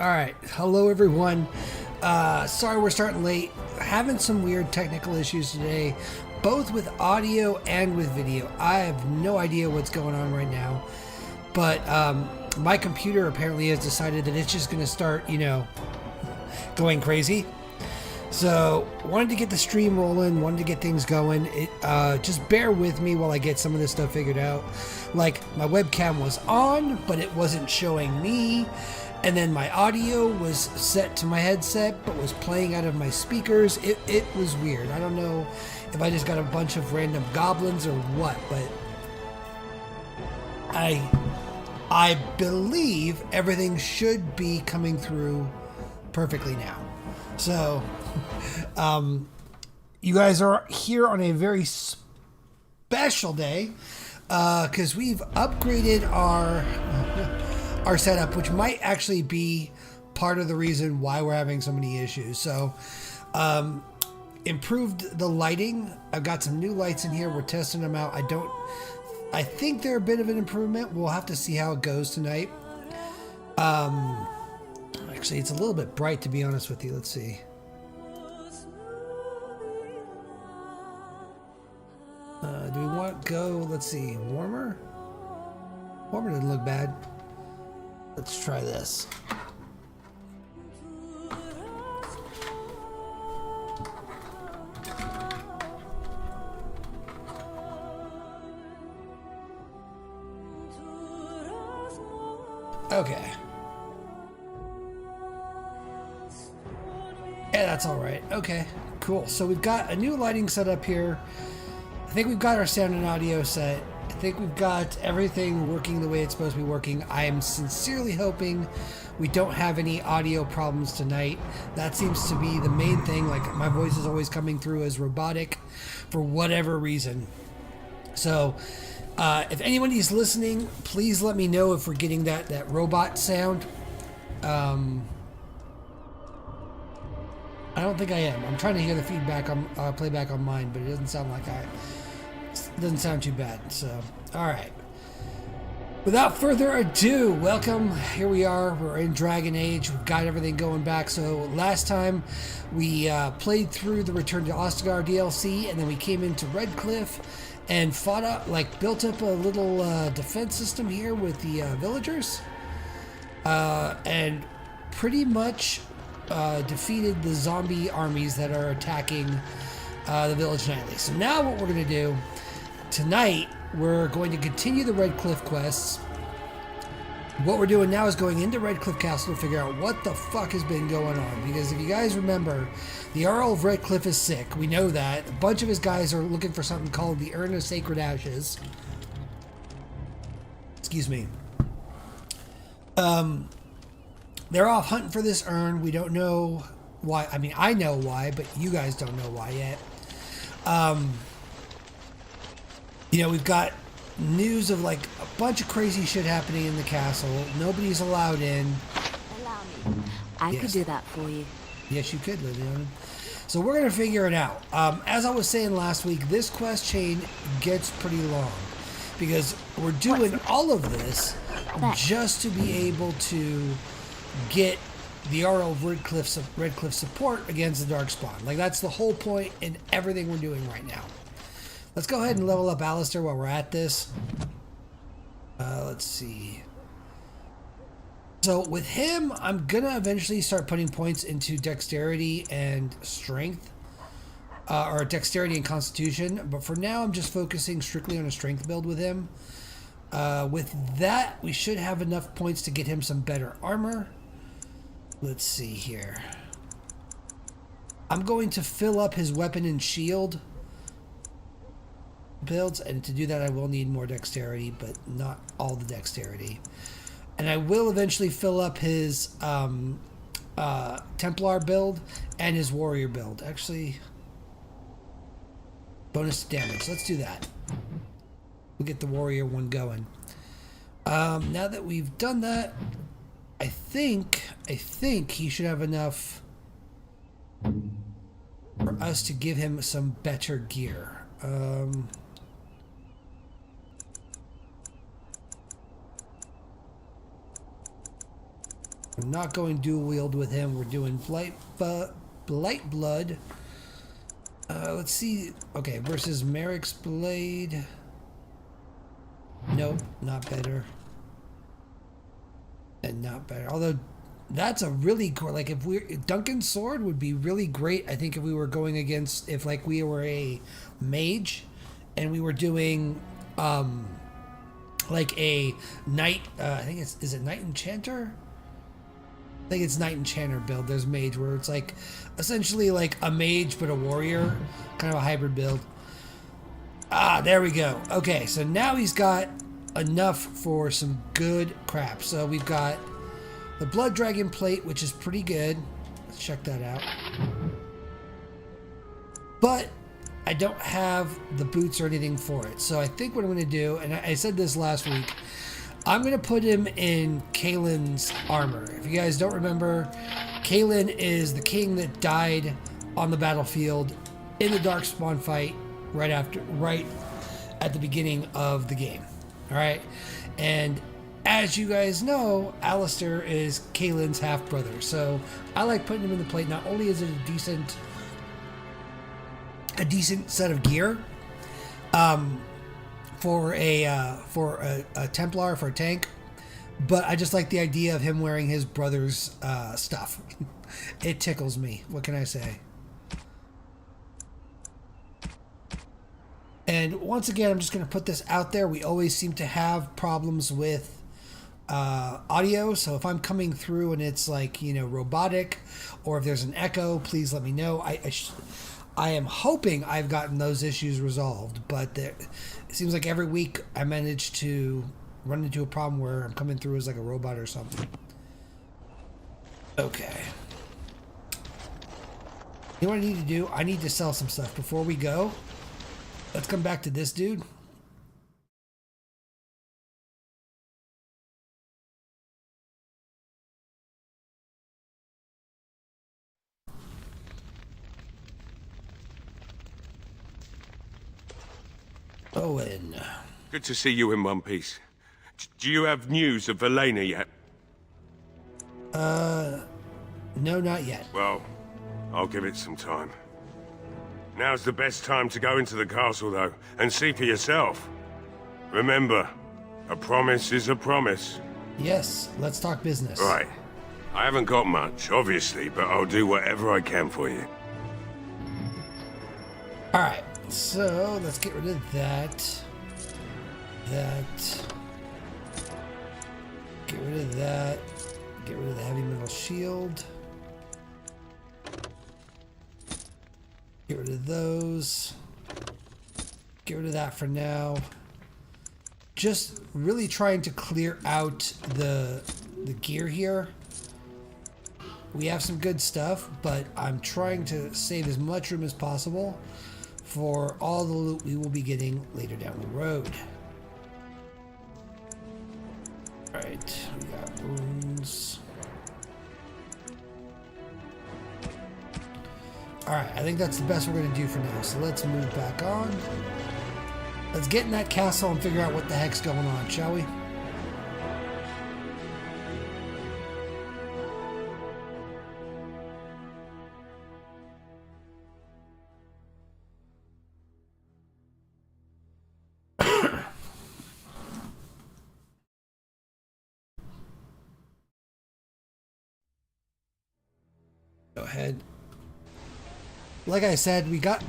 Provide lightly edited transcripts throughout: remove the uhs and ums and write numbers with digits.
All right. Hello, everyone. Sorry we're starting late. Having some weird technical issues today, both with audio and with video. I have no idea what's going on right now, but my computer apparently has decided that it's just going to start, going crazy. So, wanted to get the stream rolling, wanted to get things going. Just bear with me while I get some of this stuff figured out. Like, my webcam was on, but it wasn't showing me. And then my audio was set to my headset, but was playing out of my speakers. It was weird. I don't know if I just got a bunch of random goblins or what, but I believe everything should be coming through perfectly now. So, you guys are here on a very special day, because we've upgraded our setup, which might actually be part of the reason why we're having so many issues. So, improved the lighting. I've got some new lights in here. We're testing them out. I think they're a bit of an improvement. We'll have to see how it goes tonight. Actually, it's a little bit bright, to be honest with you. Let's see. Do we want to go, let's see, warmer? Warmer doesn't look bad. Let's try this. Okay. Yeah, that's all right. Okay, cool. So we've got a new lighting set up here. I think we've got our sound and audio set. I think we've got everything working the way it's supposed to be working. I am sincerely hoping we don't have any audio problems tonight. That seems to be the main thing. Like, my voice is always coming through as robotic for whatever reason. So, if anybody's listening, please let me know if we're getting that robot sound. I don't think I am. I'm trying to hear the feedback on playback on mine, but it doesn't sound like it doesn't sound too bad. So, all right. Without further ado, welcome. Here we are. We're in Dragon Age. We've got everything going back. So last time we played through the Return to Ostagar DLC, and then we came into Redcliffe and built up a little defense system here with the villagers, and pretty much defeated the zombie armies that are attacking the village nightly. So now what we're going to do tonight, we're going to continue the Redcliffe quests. What we're doing now is going into Redcliffe Castle to figure out what the fuck has been going on. Because if you guys remember, the Earl of Redcliffe is sick. We know that. A bunch of his guys are looking for something called the Urn of Sacred Ashes. Excuse me. They're off hunting for this urn. We don't know why. I mean, I know why, but you guys don't know why yet. We've got news of like a bunch of crazy shit happening in the castle. Nobody's allowed in. Allow me. I could do that for you. Yes, you could, Liliana. So we're going to figure it out. As I was saying last week, this quest chain gets pretty long because we're doing all of this just to be able to get the Earl of Redcliffe support against the Darkspawn. Like, that's the whole point in everything we're doing right now. Let's go ahead and level up Alistair while we're at this. Let's see. So with him, I'm gonna eventually start putting points into dexterity and strength, or dexterity and constitution. But for now, I'm just focusing strictly on a strength build with him. With that, we should have enough points to get him some better armor. Let's see here. I'm going to fill up his weapon and shield builds, and to do that I will need more dexterity, but not all the dexterity. And I will eventually fill up his Templar build and his warrior build. Actually, bonus damage. Let's do that. We'll get the warrior one going. Now that we've done that, I think he should have enough for us to give him some better gear. We're not going dual wield with him. We're doing Blight Blood. Let's see. Okay, versus Merrick's Blade. Nope, not better. And not better. Although that's a really cool, like if we're Duncan's sword would be really great. I think if we were going against, if like we were a mage and we were doing like a knight, I think is it Knight Enchanter? I think it's Knight Enchanter build. There's mage where it's like essentially like a mage but a warrior, kind of a hybrid build. Ah, there we go. Okay, so now he's got enough for some good crap. So we've got the Blood Dragon plate, which is pretty good. Let's check that out. But I don't have the boots or anything for it. So I think what I'm going to do, and I said this last week, I'm going to put him in Kaelin's armor. If you guys don't remember, Kaelin is the king that died on the battlefield in the Darkspawn fight right at the beginning of the game. All right. And as you guys know, Alistair is Kaelin's half-brother. So I like putting him in the plate. Not only is it a decent set of gear for a Templar, for a tank, but I just like the idea of him wearing his brother's stuff. It tickles me. What can I say? And once again, I'm just going to put this out there. We always seem to have problems with audio, so if I'm coming through and it's like, you know, robotic, or if there's an echo, please let me know. I am hoping I've gotten those issues resolved, but it seems like every week I manage to run into a problem where I'm coming through as like a robot or something. Okay. You know what I need to do? I need to sell some stuff before we go. Let's come back to this dude. Owen. Good to see you in one piece. Do you have news of Elena yet? No, not yet. Well, I'll give it some time. Now's the best time to go into the castle, though, and see for yourself. Remember, a promise is a promise. Yes, let's talk business. Right. I haven't got much, obviously, but I'll do whatever I can for you. Alright, so let's get rid of that. Get rid of that. Get rid of the heavy metal shield. Get rid of those. Get rid of that for now. Just really trying to clear out the gear here. We have some good stuff, but I'm trying to save as much room as possible for all the loot we will be getting later down the road. Alright, we got runes. Alright, I think that's the best we're going to do for now. So let's move back on. Let's get in that castle and figure out what the heck's going on, shall we? Go ahead. Like I said, we got...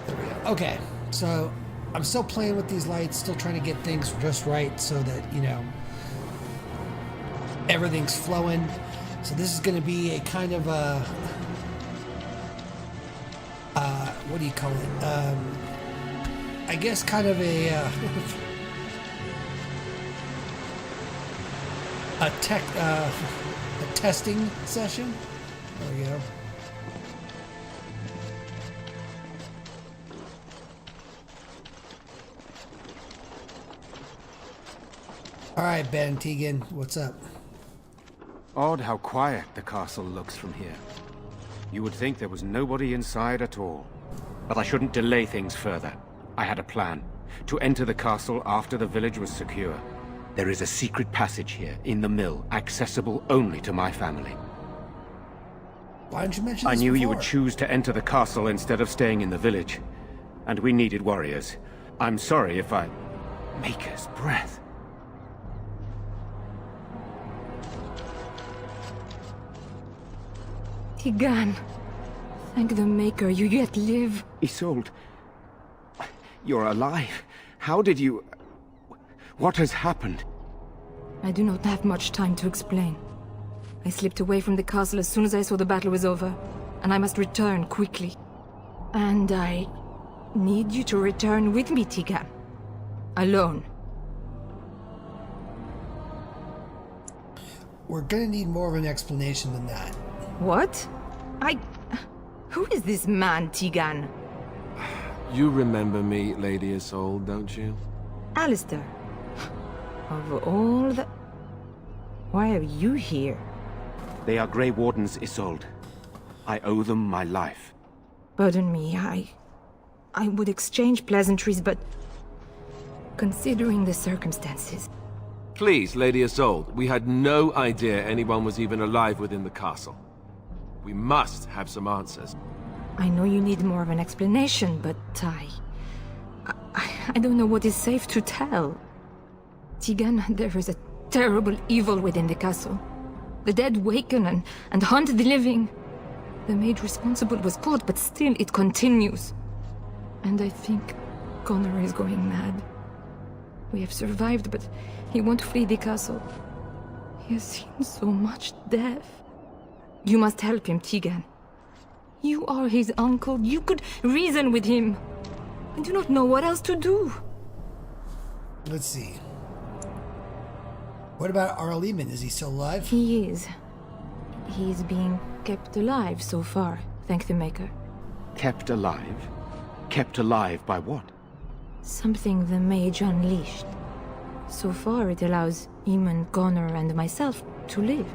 There we go. Okay, so I'm still playing with these lights, still trying to get things just right so that, you know, everything's flowing. So this is going to be a kind of a... what do you call it? I guess kind of a a testing session. There we go. All right, Ben Tegan, what's up? Odd how quiet the castle looks from here. You would think there was nobody inside at all. But I shouldn't delay things further. I had a plan. To enter the castle after the village was secure. There is a secret passage here, in the mill, accessible only to my family. Why didn't you mention I this knew you before? would choose to enter the castle instead of staying in the village. And we needed warriors. I'm sorry if I... Maker's breath. Tigan. Thank the Maker you yet live. Isolde... You're alive. How did you... What has happened? I do not have much time to explain. I slipped away from the castle as soon as I saw the battle was over, and I must return quickly. And I need you to return with me, Tigan. Alone. We're gonna need more of an explanation than that. What? Who is this man, Tigan? You remember me, Lady Isolde, don't you? Alistair. Of all the... Why are you here? They are Grey Wardens, Isolde. I owe them my life. Pardon me, I would exchange pleasantries, but... Considering the circumstances... Please, Lady Isolde, we had no idea anyone was even alive within the castle. We must have some answers. I know you need more of an explanation, but I don't know what is safe to tell. Tigan, there is a terrible evil within the castle. The dead waken and haunt the living. The mage responsible was caught, but still it continues. And I think Connor is going mad. We have survived, but he won't flee the castle. He has seen so much death. You must help him, Tigan. You are his uncle. You could reason with him. I do not know what else to do. Let's see. What about Arl Eamon? Is he still alive? He is. He is being kept alive so far, thank the Maker. Kept alive? Kept alive by what? Something the mage unleashed. So far it allows Eamon, Connor, and myself to live.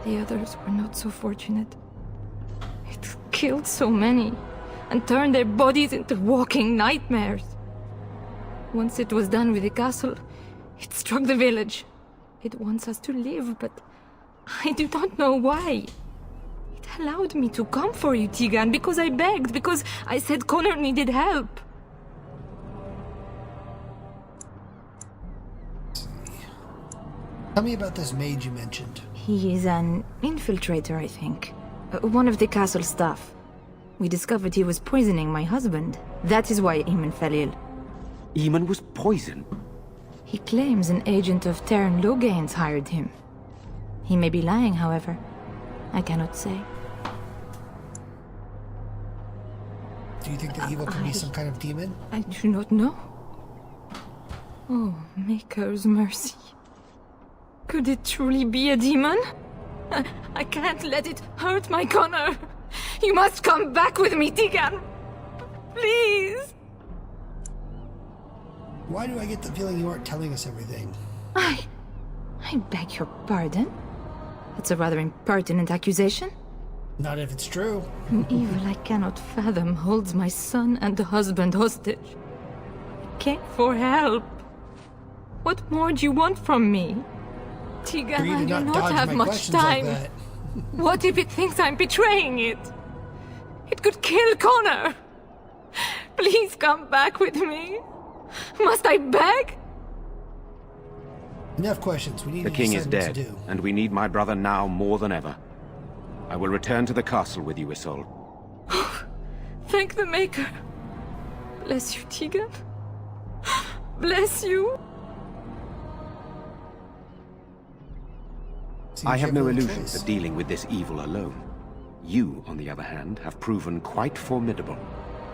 The others were not so fortunate. It killed so many, and turned their bodies into walking nightmares. Once it was done with the castle, it struck the village. It wants us to live, but I do not know why. It allowed me to come for you, Tigan, because I begged, because I said Connor needed help. Tell me about this mage you mentioned. He is an infiltrator, I think. One of the castle staff. We discovered he was poisoning my husband. That is why Eamon fell ill. Eamon was poisoned? He claims an agent of Terran Logains hired him. He may be lying, however. I cannot say. Do you think that evil could be some kind of demon? I do not know. Oh, Maker's mercy. Could it truly be a demon? I can't let it hurt my Connor. You must come back with me, Tigan. Please. Why do I get the feeling you aren't telling us everything? I beg your pardon? That's a rather impertinent accusation. Not if it's true. An evil I cannot fathom holds my son and the husband hostage. I came for help. What more do you want from me? Tigan, For you I to do not not dodge have my much questions like time. that. What if it thinks I'm betraying it? It could kill Connor. Please come back with me. Must I beg? Enough questions. We need The to king is decide what dead, to do. and we need my brother now more than ever. I will return to the castle with you, Isolde. Thank the Maker. Bless you, Tigan. Bless you. Seems I you have no little illusions choice. of dealing with this evil alone. You, on the other hand, have proven quite formidable.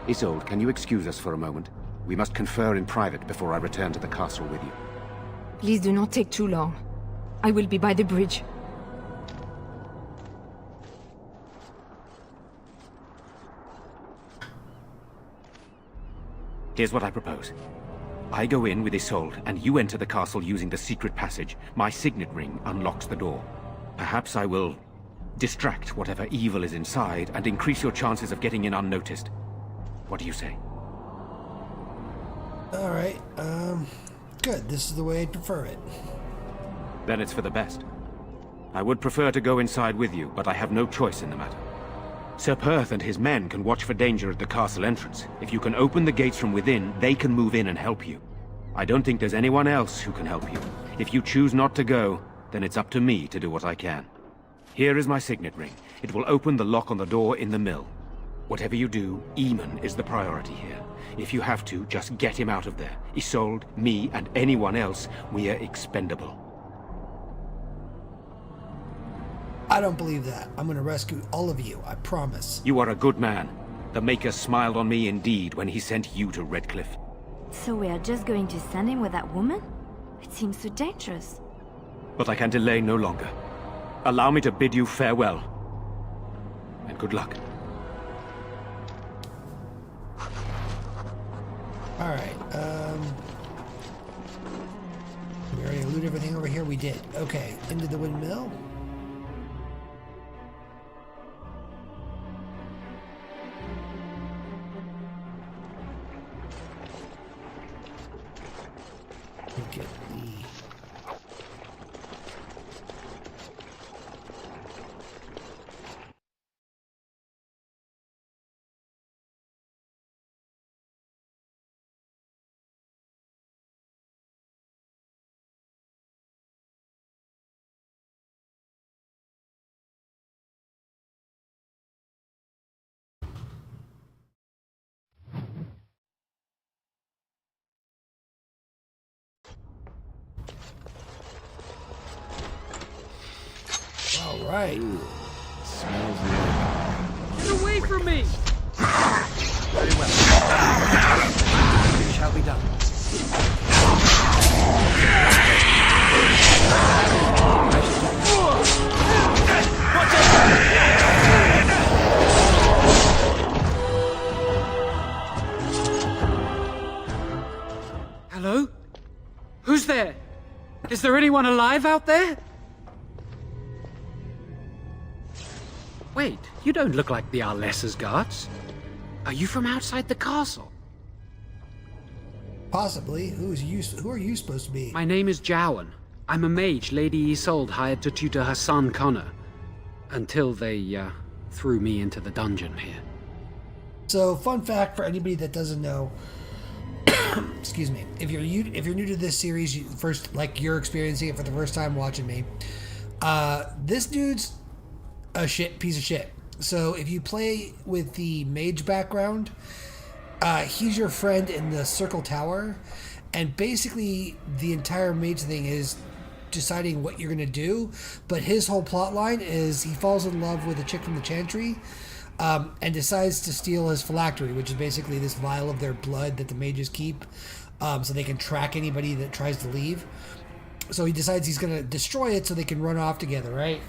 Isolde, can you excuse us for a moment? We must confer in private before I return to the castle with you. Please do not take too long. I will be by the bridge. Here's what I propose. I go in with Isolde, and you enter the castle using the secret passage. My signet ring unlocks the door. Perhaps I will distract whatever evil is inside and increase your chances of getting in unnoticed. What do you say? Alright, good. This is the way I'd prefer it. Then it's for the best. I would prefer to go inside with you, but I have no choice in the matter. Sir Perth and his men can watch for danger at the castle entrance. If you can open the gates from within, they can move in and help you. I don't think there's anyone else who can help you. If you choose not to go, then it's up to me to do what I can. Here is my signet ring. It will open the lock on the door in the mill. Whatever you do, Eamon is the priority here. If you have to, just get him out of there. Isolde, me, and anyone else, we are expendable. I don't believe that. I'm gonna rescue all of you, I promise. You are a good man. The Maker smiled on me indeed when he sent you to Redcliffe. So we are just going to send him with that woman? It seems so dangerous. But I can delay no longer. Allow me to bid you farewell. And good luck. Alright, we already looted everything over here? We did. Okay, into the windmill. Look at the... All right. Get away from me! Very well. It shall be done. Hello? Who's there? Is there anyone alive out there? Wait, you don't look like the Arlessa's guards. Are you from outside the castle? Possibly. Who are you supposed to be? My name is Jowan. I'm a mage Lady Isolde hired to tutor her son Connor. Until they, threw me into the dungeon here. So, fun fact for anybody that doesn't know, excuse me, if you're new to this series, you're experiencing it for the first time watching me, this dude's a piece of shit. So if you play with the mage background, he's your friend in the Circle Tower, and basically the entire mage thing is deciding what you're gonna do. But his whole plot line is he falls in love with a chick from the Chantry, and decides to steal his phylactery, which is basically this vial of their blood that the mages keep, so they can track anybody that tries to leave. So he decides he's gonna destroy it so they can run off together, right?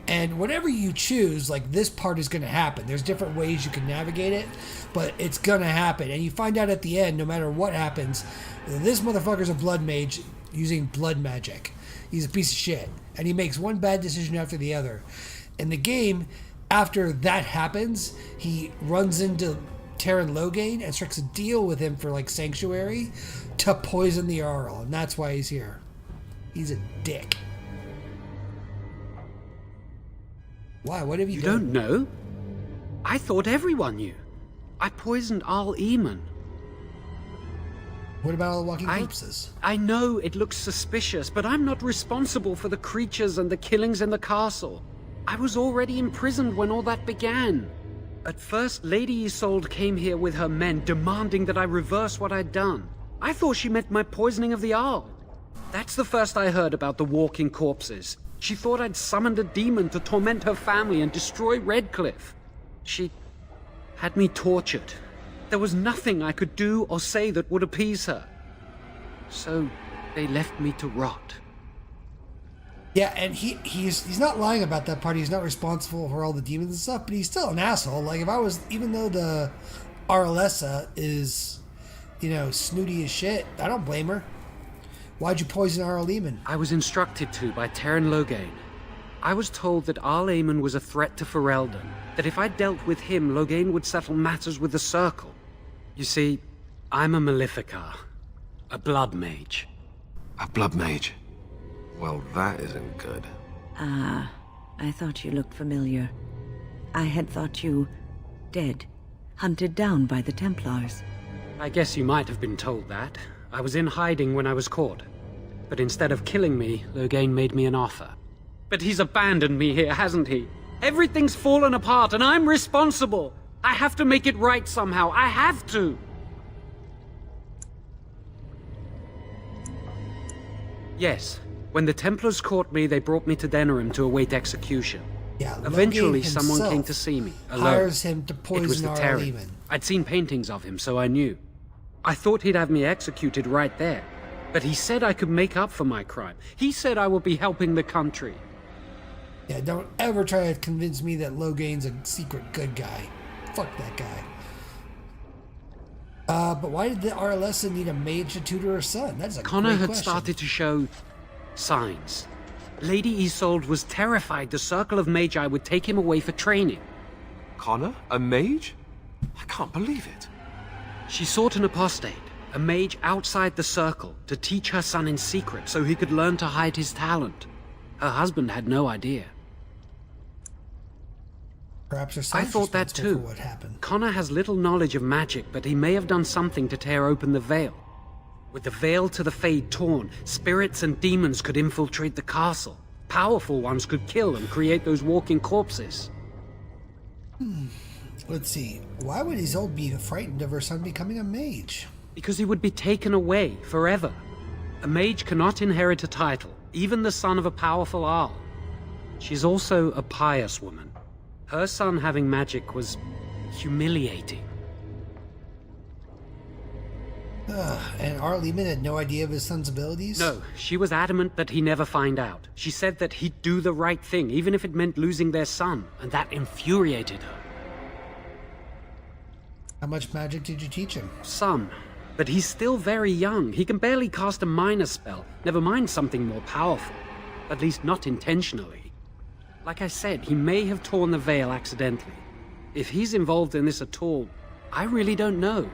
And whatever you choose, like, this part is going to happen. There's different ways you can navigate it, but it's going to happen. And you find out at the end, no matter what happens, this motherfucker's a blood mage using blood magic. He's a piece of shit. And he makes one bad decision after the other. In the game, after that happens, he runs into Teyrn Loghain and strikes a deal with him for, like, sanctuary to poison the Arl. And that's why he's here. He's a dick. Why? What have you done? You don't know? I thought everyone knew. I poisoned Arl Eamon. What about all the walking corpses? I know it looks suspicious, but I'm not responsible for the creatures and the killings in the castle. I was already imprisoned when all that began. At first, Lady Isolde came here with her men, demanding that I reverse what I'd done. I thought she meant my poisoning of the Arl. That's the first I heard about the walking corpses. She thought I'd summoned a demon to torment her family and destroy Redcliffe. She had me tortured. There was nothing I could do or say that would appease her. So they left me to rot. Yeah, and he's not lying about that part. He's not responsible for all the demons and stuff, but he's still an asshole. Like, if I was, even though the Arlessa is, snooty as shit, I don't blame her. Why'd you poison Arl Eamon? I was instructed to by Teyrn Loghain. I was told that Arl Eamon was a threat to Ferelden, that if I dealt with him, Loghain would settle matters with the Circle. You see, I'm a Maleficar. A blood mage. A blood mage. Well, that isn't good. Ah, I thought you looked familiar. I had thought you dead, hunted down by the Templars. I guess you might have been told that. I was in hiding when I was caught. But instead of killing me, Loghain made me an offer. But he's abandoned me here, hasn't he? Everything's fallen apart and I'm responsible! I have to make it right somehow. I have to! Yes. When the Templars caught me, they brought me to Denerim to await execution. Yeah, Eventually, Loghain someone came himself to see me, alone. hires him to It was poison the our Terran. Lehman. I'd seen paintings of him, so I knew. I thought he'd have me executed right there. But he said I could make up for my crime. He said I would be helping the country. Yeah, don't ever try to convince me that Loghain's a secret good guy. Fuck that guy. But why did the Arlessa need a mage to tutor her son? That's a Connor great had question. started to show signs. Lady Isolde was terrified the Circle of Magi would take him away for training. Connor? A mage? I can't believe it. She sought an apostate, a mage outside the Circle, to teach her son in secret so he could learn to hide his talent. Her husband had no idea. Perhaps her I son's thought that responsible too. for what happened. Connor has little knowledge of magic, but he may have done something to tear open the veil. With the veil to the Fade torn, spirits and demons could infiltrate the castle. Powerful ones could kill and create those walking corpses. Let's see. Why would Isolde be frightened of her son becoming a mage? Because he would be taken away forever. A mage cannot inherit a title, even the son of a powerful Arl. She's also a pious woman. Her son having magic was humiliating. And Arl Lehman had no idea of his son's abilities? No, she was adamant that he never find out. She said that he'd do the right thing, even if it meant losing their son, and that infuriated her. How much magic did you teach him? Some. But he's still very young. He can barely cast a minor spell, never mind something more powerful. At least not intentionally. Like I said, he may have torn the veil accidentally. If he's involved in this at all, I really don't know.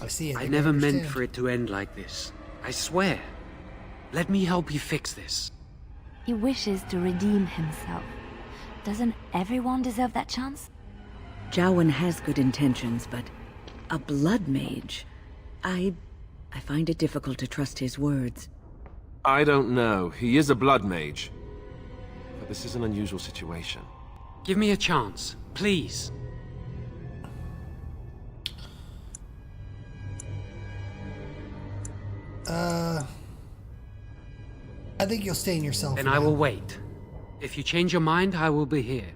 I see. I never meant for it to end like this. I swear. Let me help you fix this. He wishes to redeem himself. Doesn't everyone deserve that chance? Jowan has good intentions, but a blood mage? I find it difficult to trust his words. I don't know. He is a blood mage. But this is an unusual situation. Give me a chance, please. I think you'll stay in yourself. Then I will wait. If you change your mind, I will be here.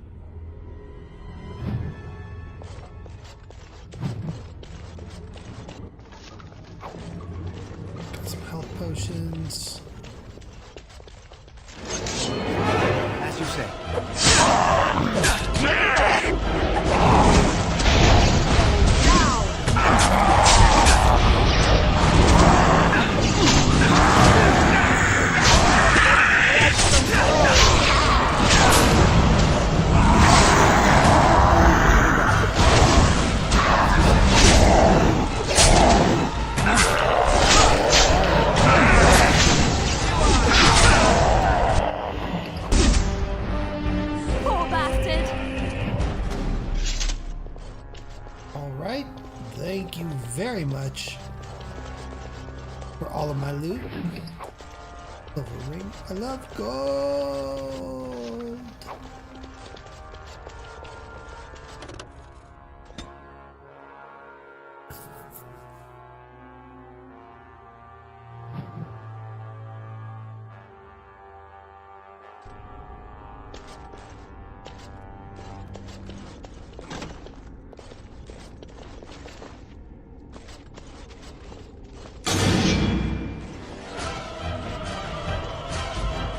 Got some health potions. As you say. Poor bastard! All right. Thank you very much for all of my loot. Silver ring. I love gold.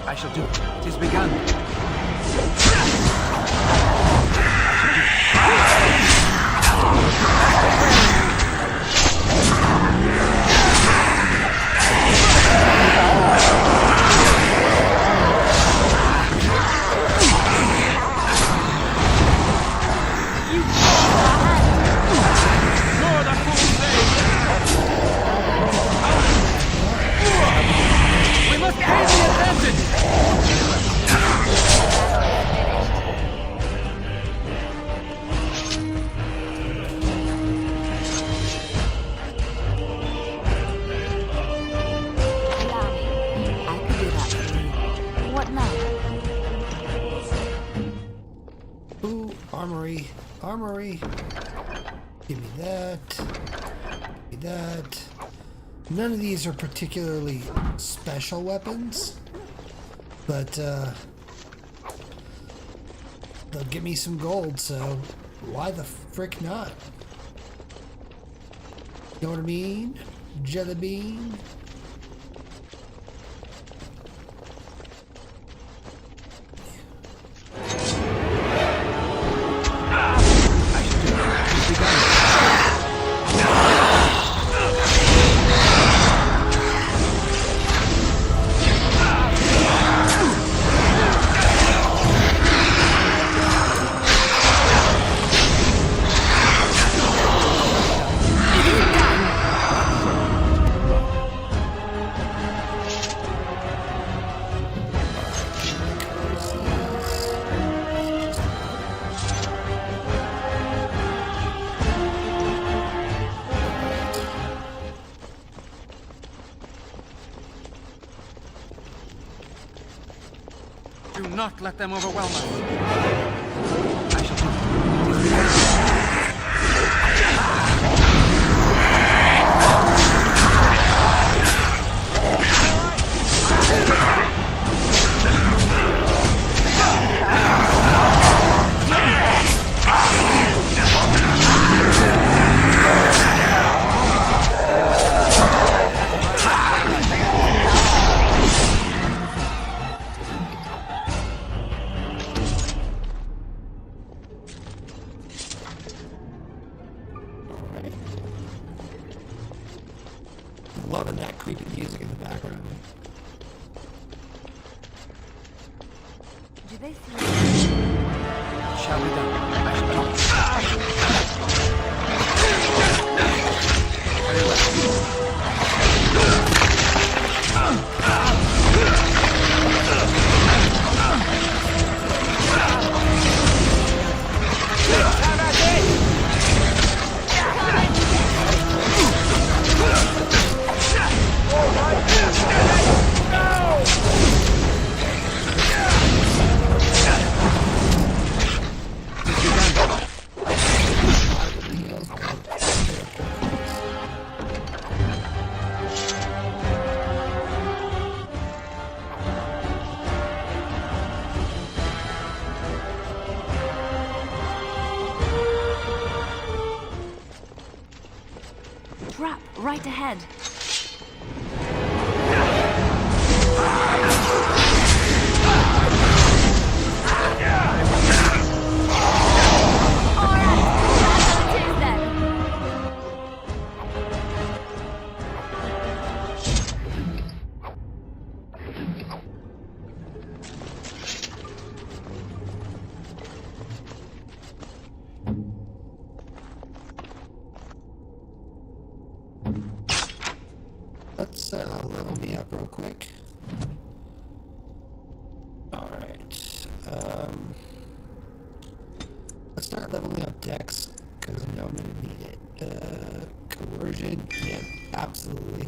I shall do it. It is begun. Lord, armory. Give me that. Give me that. None of these are particularly special weapons, but they'll give me some gold, so why the frick not? You know what I mean? Jelly bean. Do not let them overwhelm us. I shall do it. Loving that creepy music in the background. Do they see? Shall we go? I shall do it. Very well. Trap right ahead. Let's level me up real quick. Alright. Let's start leveling up Dex, because I know I'm going to need it. Coercion? Yeah, absolutely.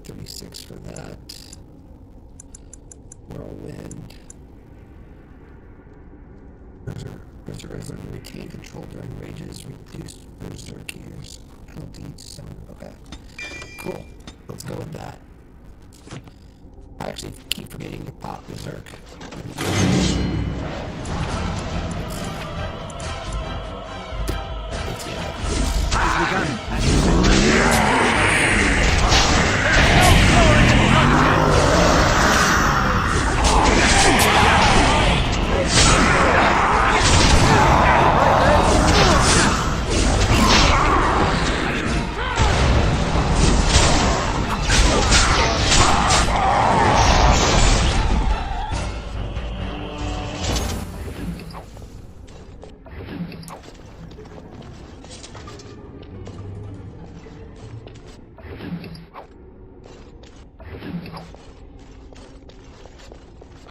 36 for that. Whirlwind. Berserker retain control during rages, reduce Berserkier's penalty to summon. Okay. Cool. Let's go with that. I actually keep forgetting to pop Berserk.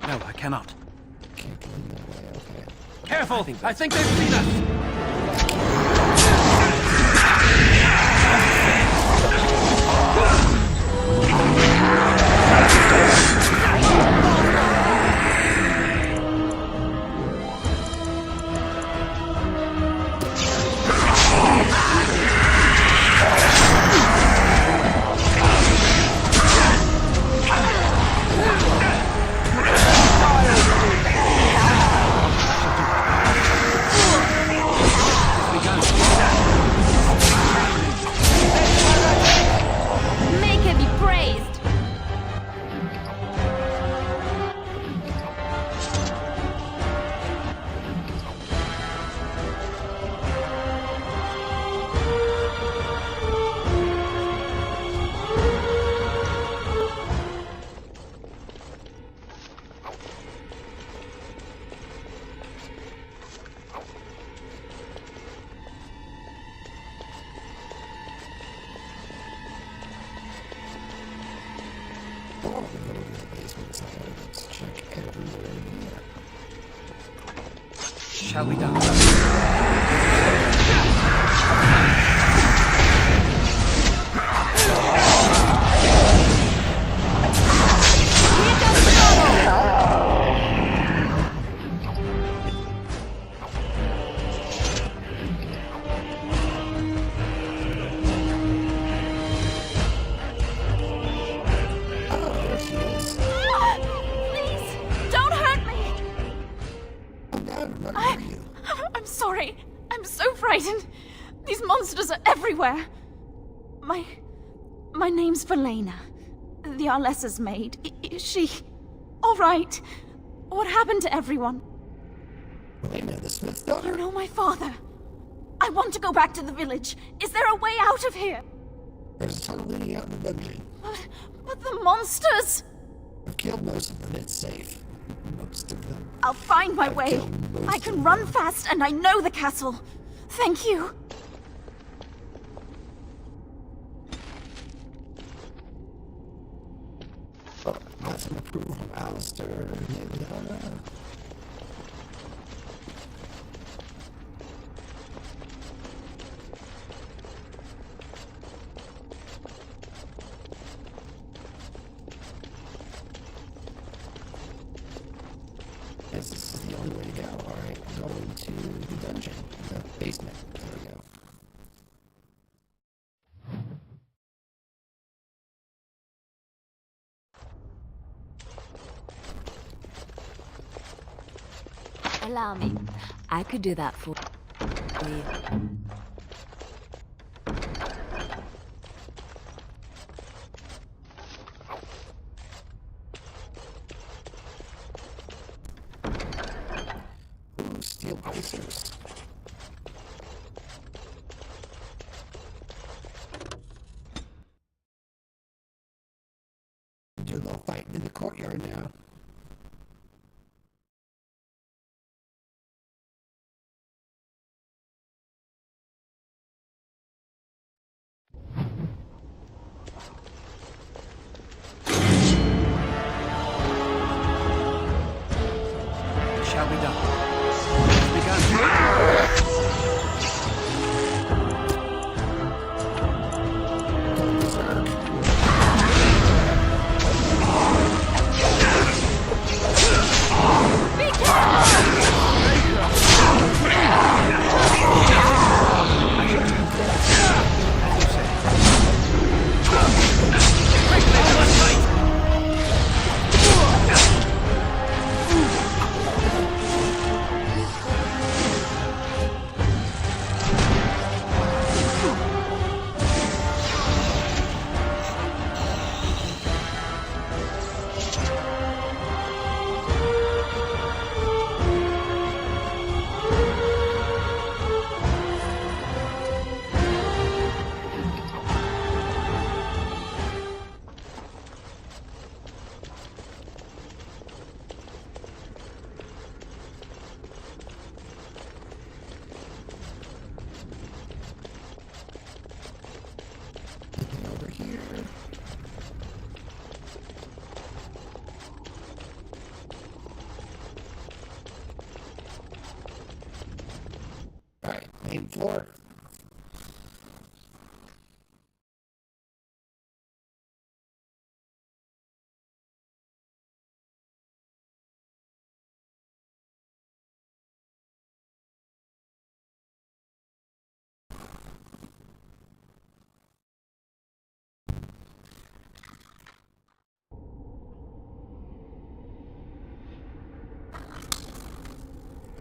No, I cannot. Can't get in that way, okay. Careful! I think they've seen us! shall be done. Please, don't hurt me! Are you? I'm sorry. I'm so frightened. These monsters are everywhere. My name's Valena. The Arlessa's maid. Is she all right? What happened to everyone? Valena, the Smith's You daughter? know my father. I want to go back to the village. Is there a way out of here? There's a tunnel leading out in the dungeon. But the monsters! I've killed most of them. It's safe. Most of them. I'll find my way. killed most I of can run them. fast and I know the castle. Thank you. Oh, got some approval from Alistair. This is the only way to go. Alright, going to the dungeon. The basement. There we go. Allow me. I could do that for you. Ooh, steel bracers. Do a little fighting in the courtyard now. It shall be done. It's begun. Over here. Alright, main floor.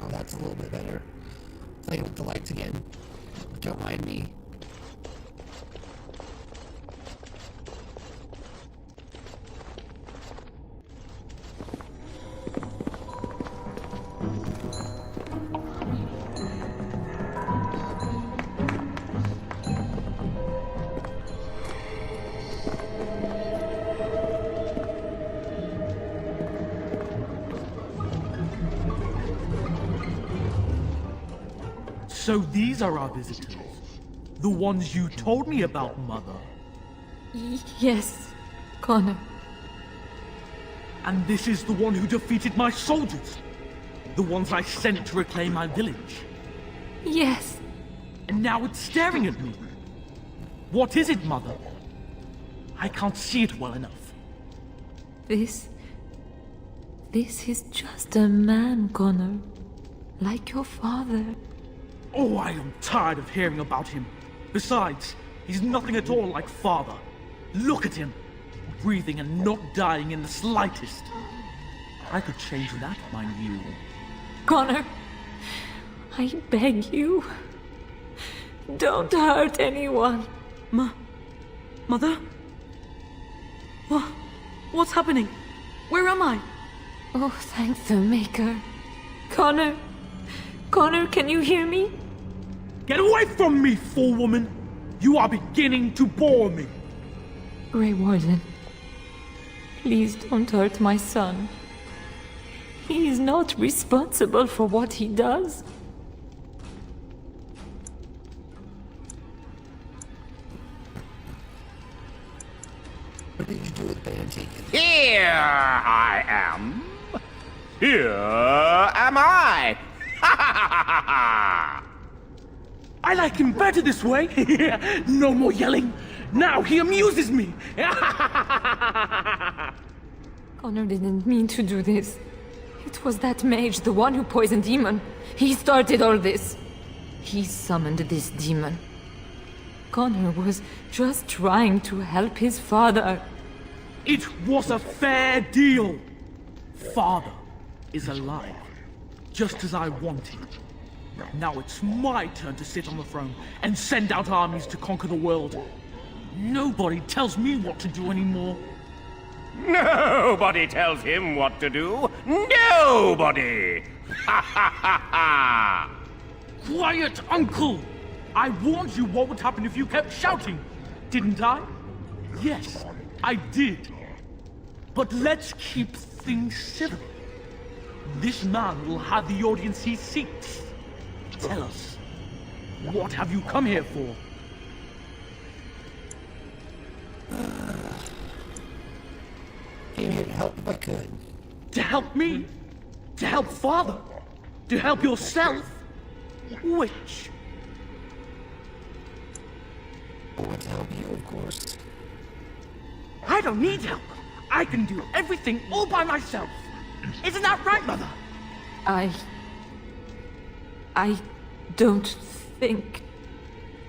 Oh, that's a little bit better. Playing with the lights again. Don't mind me. So these are our visitors. The ones you told me about, Mother. Yes, Connor. And this is the one who defeated my soldiers. The ones I sent to reclaim my village. Yes. And now it's staring at me. What is it, Mother? I can't see it well enough. This is just a man, Connor. Like your father. Oh, I am tired of hearing about him. Besides, he's nothing at all like father. Look at him. Breathing and not dying in the slightest. I could change that, mind you. Connor, I beg you. Don't hurt anyone. Mother? What's happening? Where am I? Oh, thank the Maker. Connor, can you hear me? Get away from me, fool woman! You are beginning to bore me. Grey Warden, please don't hurt my son. He is not responsible for what he does. What did you do with Bantigan? Here I am. Here am I. I like him better this way. No more yelling. Now he amuses me. Connor didn't mean to do this. It was that mage, the one who poisoned Demon. He started all this. He summoned this demon. Connor was just trying to help his father. It was a fair deal. Father is alive, just as I wanted. Now it's my turn to sit on the throne and send out armies to conquer the world. Nobody tells me what to do anymore. Nobody tells him what to do. Nobody. Ha ha ha ha. Quiet, Uncle! I warned you what would happen if you kept shouting, didn't I? Yes, I did. But let's keep things civil. This man will have the audience he seeks. Tell us, what have you come here for? Came here to help if I could. To help me? To help Father? To help yourself? Which? I want to help you, of course. I don't need help. I can do everything all by myself. Isn't that right, Mother? I don't think...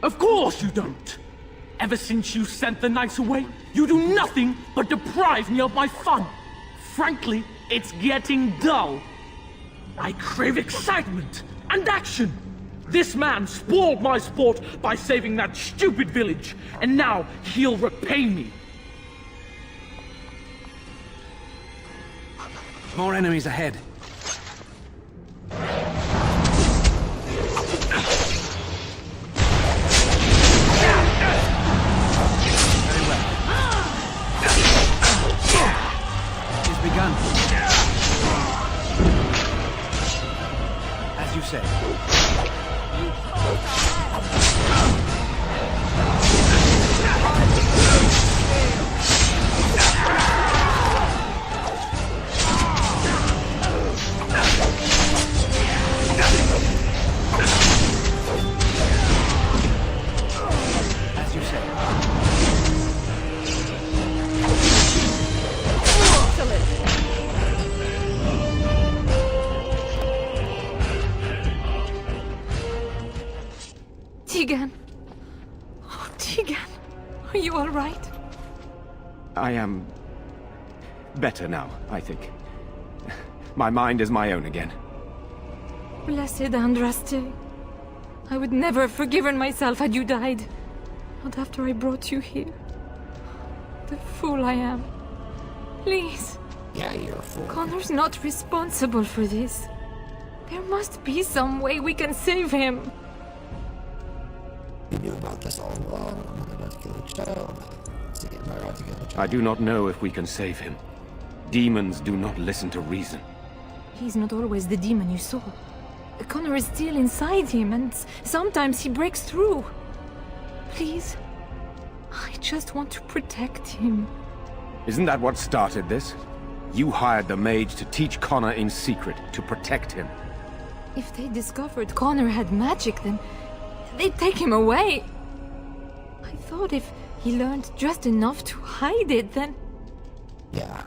Of course you don't! Ever since you sent the knights away, you do nothing but deprive me of my fun. Frankly, it's getting dull. I crave excitement and action. This man spoiled my sport by saving that stupid village, and now he'll repay me. More enemies ahead. Very well. It's begun. As you say. As you say. Tegan. Oh, Tegan. Are you all right? I am... better now, I think. My mind is my own again. Blessed Andraste. I would never have forgiven myself had you died. Not after I brought you here. The fool I am. Please. Yeah, you're a fool. Connor's not responsible for this. There must be some way we can save him. You knew about this all along. I'm about to kill a child. See, am I right to kill a child? I do not know if we can save him. Demons do not listen to reason. He's not always the demon you saw. Connor is still inside him, and sometimes he breaks through. Please. I just want to protect him. Isn't that what started this? You hired the mage to teach Connor in secret, to protect him. If they discovered Connor had magic, then they'd take him away. I thought if he learned just enough to hide it, then... Yeah.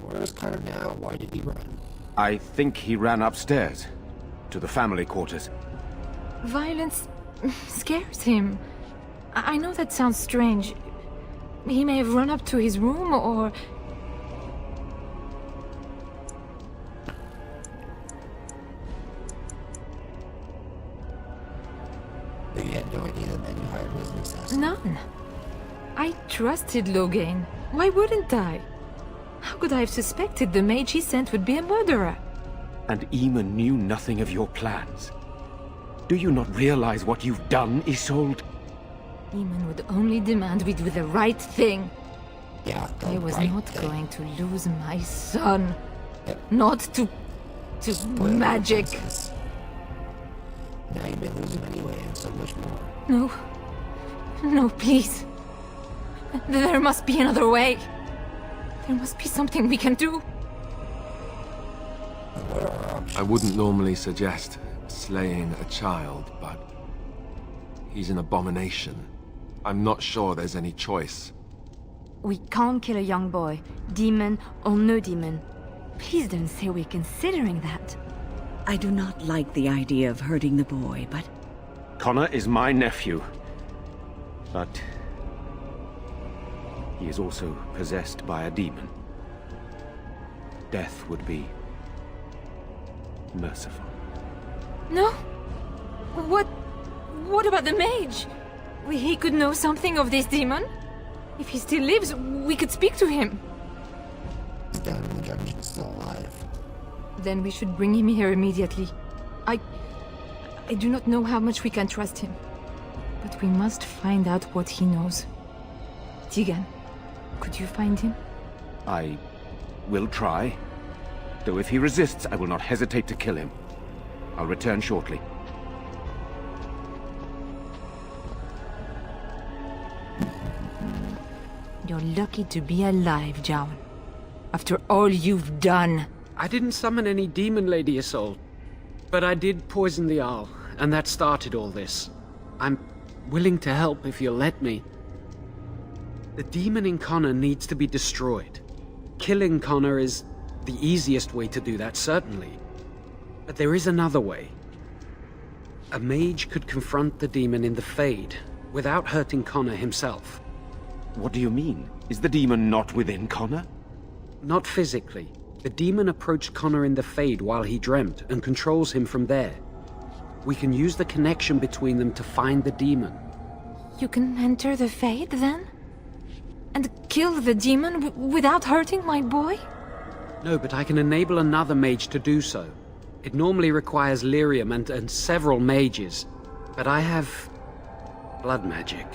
Where's Connor now? Why did he run? I think he ran upstairs, to the family quarters. Violence scares him. I know that sounds strange. He may have run up to his room, or... You had no idea the man you hired was an assassin? None. I trusted Logain. Why wouldn't I? How could I have suspected the mage he sent would be a murderer? And Eamon knew nothing of your plans. Do you not realize what you've done, Isolde? Eamon would only demand we do the right thing. Yeah, I was not going to lose my son. Yep. Not to magic. Now you may lose him anyway, and so much more. No. No, please. There must be another way. There must be something we can do. What are our options? I wouldn't normally suggest slaying a child, but he's an abomination. I'm not sure there's any choice. We can't kill a young boy, demon or no demon. Please don't say we're considering that. I do not like the idea of hurting the boy, but... Connor is my nephew. But... he is also possessed by a demon. Death would be... merciful. No? What about the mage? He could know something of this demon? If he still lives, we could speak to him. He's down in the dungeon, still alive. Then we should bring him here immediately. I do not know how much we can trust him. But we must find out what he knows. Tegan, could you find him? I will try. Though if he resists, I will not hesitate to kill him. I'll return shortly. You're lucky to be alive, Jowan. After all you've done. I didn't summon any demon, Lady Isolde. But I did poison the Arl, and that started all this. I'm willing to help if you'll let me. The demon in Connor needs to be destroyed. Killing Connor is the easiest way to do that, certainly. But there is another way. A mage could confront the demon in the Fade, without hurting Connor himself. What do you mean? Is the demon not within Connor? Not physically. The demon approached Connor in the Fade while he dreamt, and controls him from there. We can use the connection between them to find the demon. You can enter the Fade, then? And kill the demon without hurting my boy? No, but I can enable another mage to do so. It normally requires lyrium and several mages. But I have... blood magic.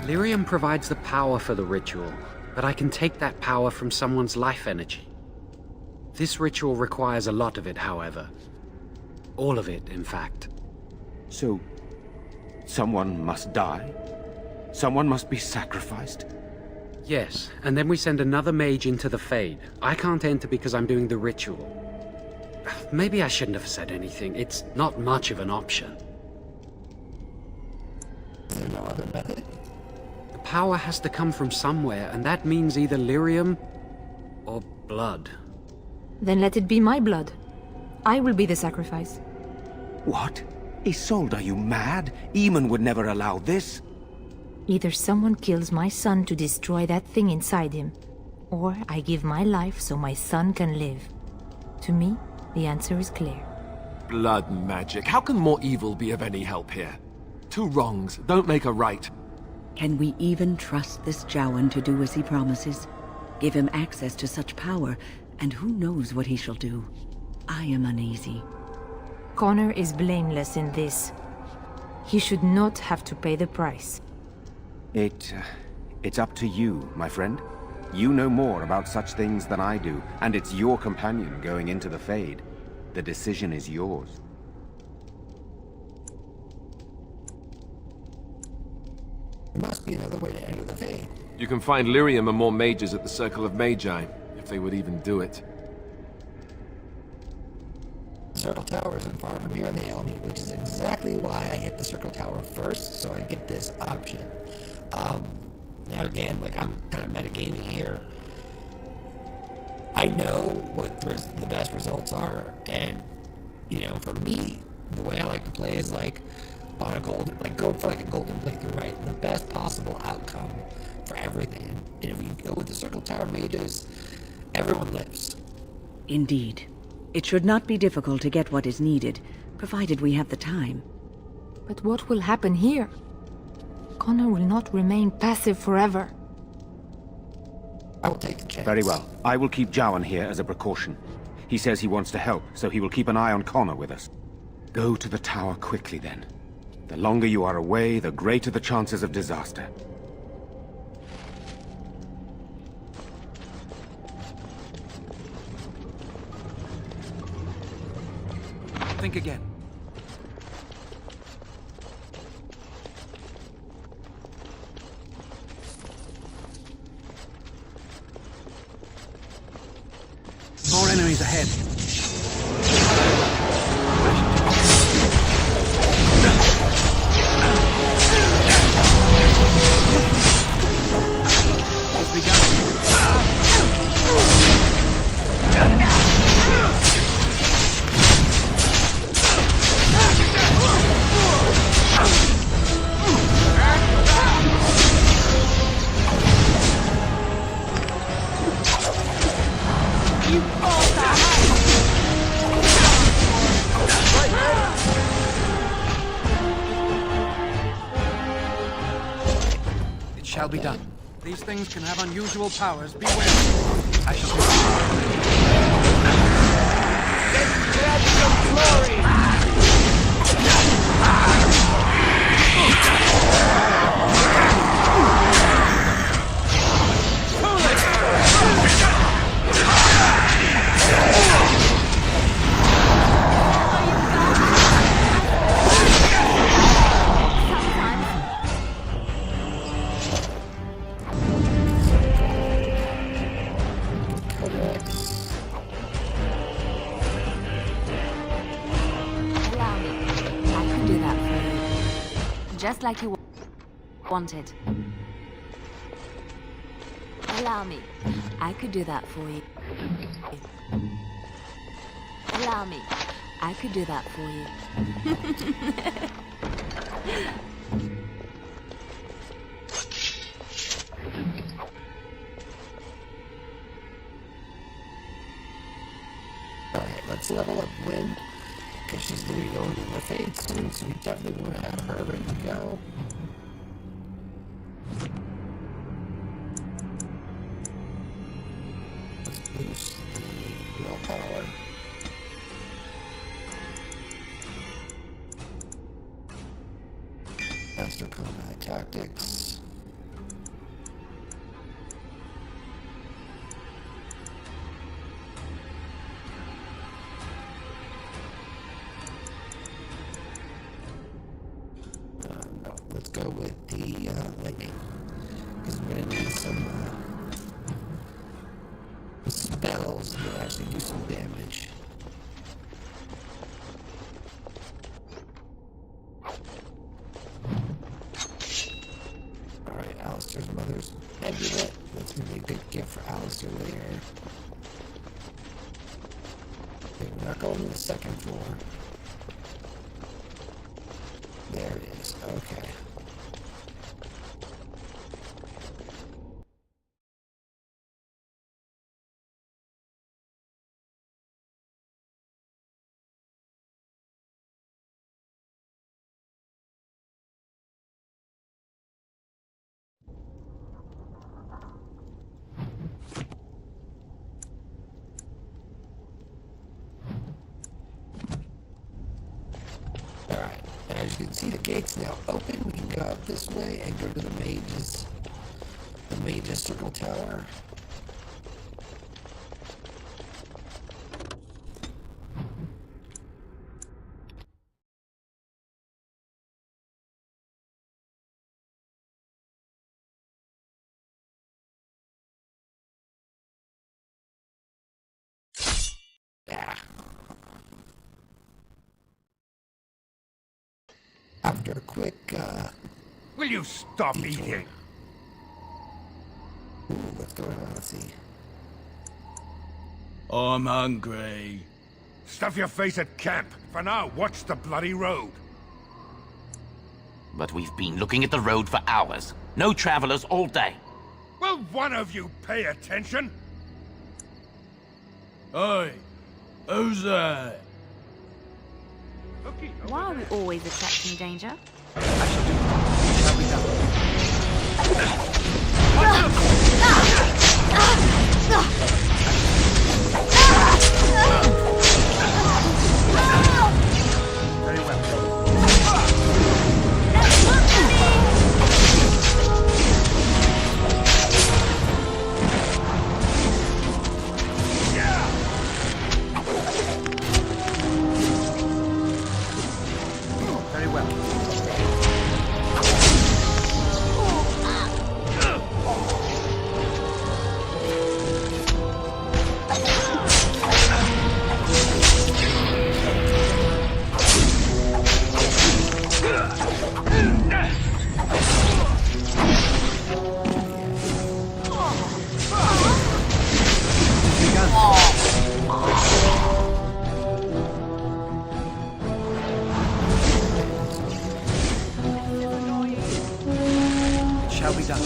Lyrium provides the power for the ritual, but I can take that power from someone's life energy. This ritual requires a lot of it, however. All of it, in fact. So, someone must die? Someone must be sacrificed? Yes, and then we send another mage into the Fade. I can't enter because I'm doing the ritual. Maybe I shouldn't have said anything. It's not much of an option. Is there no other method? The power has to come from somewhere, and that means either lyrium or blood. Then let it be my blood. I will be the sacrifice. What? Isolde, are you mad? Eamon would never allow this. Either someone kills my son to destroy that thing inside him, or I give my life so my son can live. To me, the answer is clear. Blood magic. How can more evil be of any help here? Two wrongs don't make a right. Can we even trust this Jowan to do as he promises? Give him access to such power, and who knows what he shall do? I am uneasy. Connor is blameless in this. He should not have to pay the price. It's up to you, my friend. You know more about such things than I do, and it's your companion going into the Fade. The decision is yours. There must be another way to enter the Fade. You can find Lyrium and more mages at the Circle of Magi, if they would even do it. The Circle Tower isn't far from here in the Elmi, which is exactly why I hit the Circle Tower first, so I get this option. Now again, like, I'm kind of metagaming here. I know what the best results are, and, you know, for me, the way I like to play is like on a golden, like go for like a golden playthrough, right? The best possible outcome for everything. And if you go with the Circle Tower mages, everyone lives. Indeed. It should not be difficult to get what is needed, provided we have the time. But what will happen here? Connor will not remain passive forever. I will take the chance. Very well. I will keep Jowan here as a precaution. He says he wants to help, so he will keep an eye on Connor with us. Go to the tower quickly, then. The longer you are away, the greater the chances of disaster. Think again. More enemies ahead. Has begun. It shall be done. These things can have unusual powers. Beware. I shall Let's grab some glory! Just like you wanted. Allow me. I could do that for you. Allow me. I could do that for you. Alright, let's level up Wind. Because she's going to be going to the Fade soon, so we definitely want to have her ready to go. Let's boost the willpower. Faster combat tactics. No, let's go with the lightning, because we're gonna need some spells that actually do some damage. Alright, Alistair's mother's amulet. That's gonna be a good gift for Alistair later. Okay, we're not going to the second floor. There it is. Okay. Alright, as you can see, the gate's now open. We can go out this way and go to the mage's circle tower. after a quick, Will you stop eating? ooh, what's going on? Let's see. I'm hungry. Stuff your face at camp. For now, watch the bloody road. But we've been looking at the road for hours. No travelers all day. Will one of you pay attention? Hey, who's that? Why are we always attracting danger? Very well. Very well. It shall be done.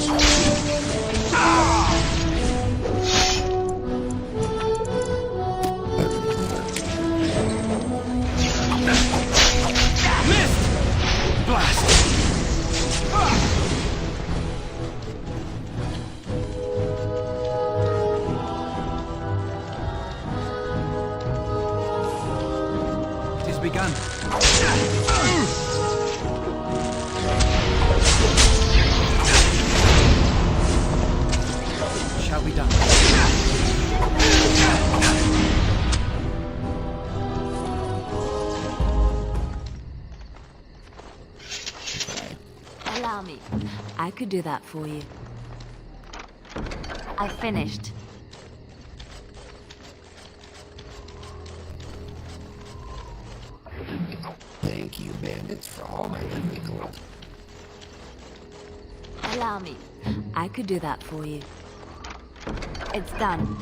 It is begun. Shall be done. Allow me. I could do that for you. I finished. Thank you, bandits, for all my living gold. Allow me. I could do that for you. It's done.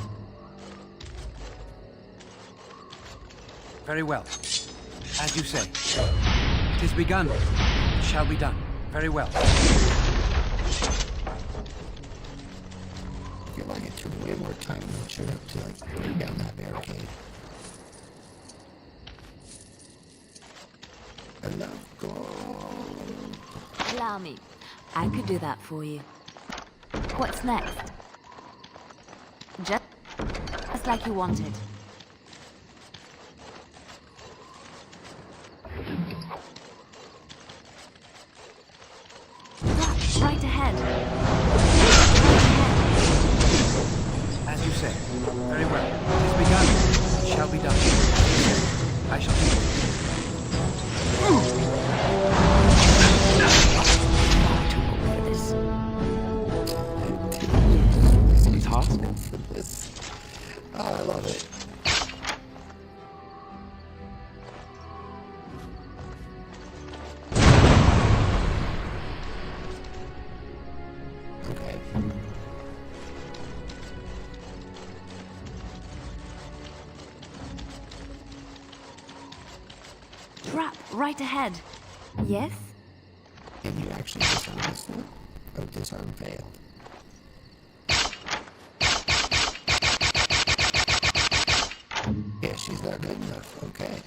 Very well. As you say. It is begun. It shall be done. Very well. I feel like it took way more time than it should have to, like, bring down that barricade. I love gold. Allow me. I could do that for you. What's next? Just like you wanted. Right ahead. As you say. Very well. It is begun. It shall be done. I shall do it. Task for this. Oh, I love it. Okay. Trap right ahead. Yes? Can you actually disarm this one? Oh, disarm failed. Yeah, she's not good enough. Okay.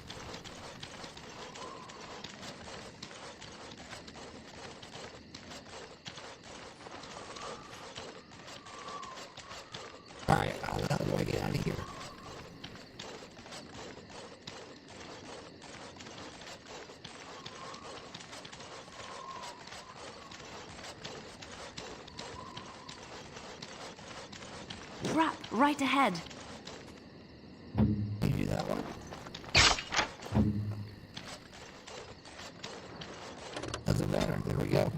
Alright, how the hell do I get out of here? Trap right ahead. You do that one. Doesn't matter. There we go.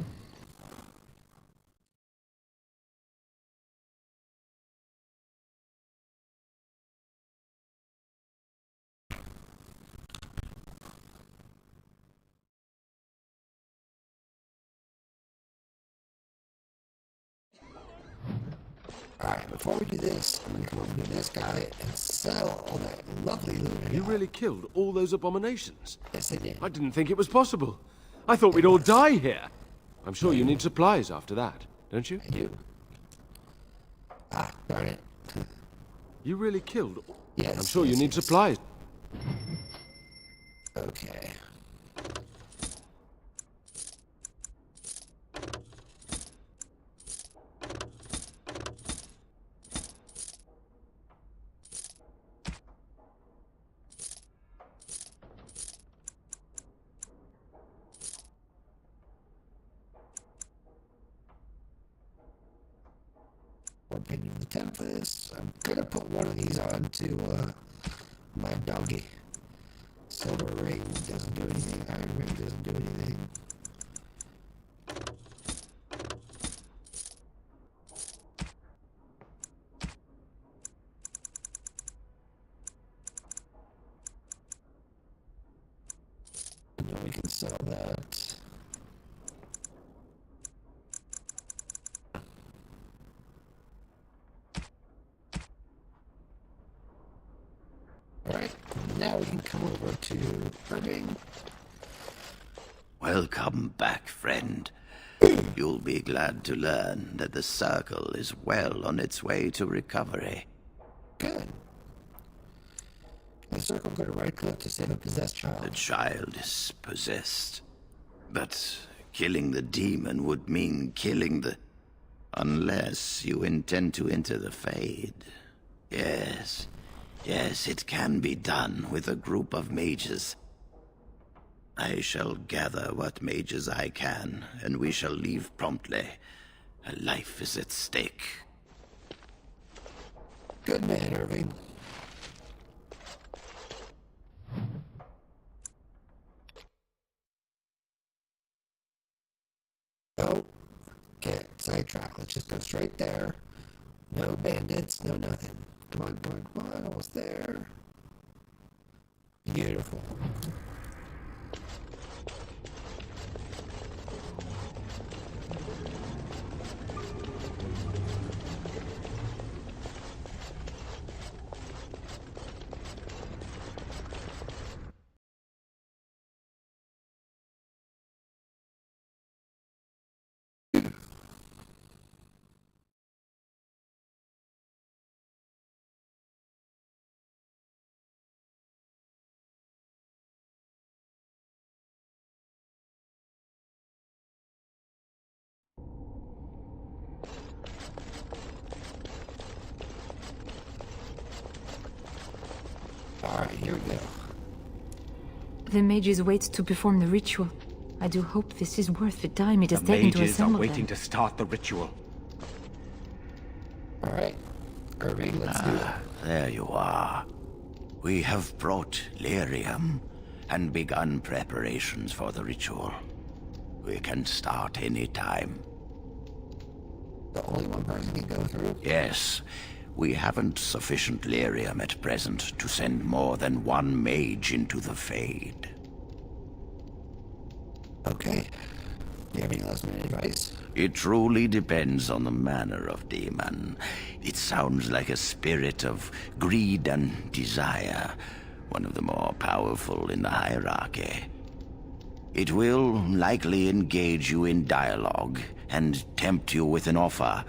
Alright, before we do this, I'm gonna come over to this guy and sell all that lovely loot. You really killed all those abominations? Yes, I did. I didn't think it was possible. I thought we'd all die here. I'm sure you need supplies after that, don't you? I do. Ah, darn it. You really killed... Yes. I'm sure you need supplies. Okay. Opinion of the Tempest. I'm gonna put one of these on to my doggy. Silver ring doesn't do anything. Iron ring doesn't do anything. And then we can sell that. Alright, now we can come over to Irving. Welcome back, friend. You'll be glad to learn that the Circle is well on its way to recovery. Good. The Circle got a right click to save a possessed child. The child is possessed. But killing the demon would mean killing the... Unless you intend to enter the Fade. Yes. Yes, it can be done with a group of mages. I shall gather what mages I can, and we shall leave promptly. A life is at stake. Good man, Irving. Oh, get sidetracked. Let's just go straight there. No bandits, no nothing. Come on, come on, come on, almost there. Beautiful. Alright, here we go. The mages wait to perform the ritual. I do hope this is worth the time it has taken to mages are assemble waiting them. to start the ritual. Alright, Irving, let's do it. There you are. We have brought lyrium and begun preparations for the ritual. We can start any time. The only one person can go through? Yes. We haven't sufficient lyrium at present to send more than one mage into the Fade. Okay. Do you have any last minute advice? It truly depends on the manner of demon. It sounds like a spirit of greed and desire, one of the more powerful in the hierarchy. It will likely engage you in dialogue and tempt you with an offer.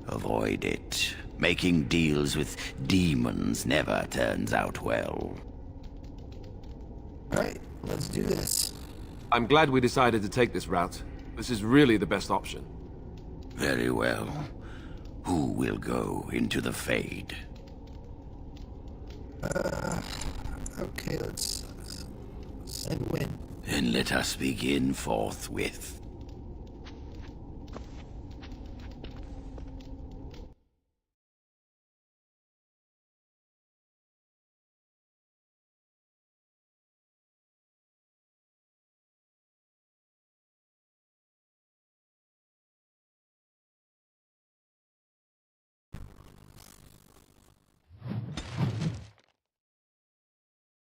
Avoid it. Making deals with demons never turns out well. Alright, let's do this. I'm glad we decided to take this route. This is really the best option. Very well. Who will go into the Fade? Okay, let's send Win. Then let us begin forthwith.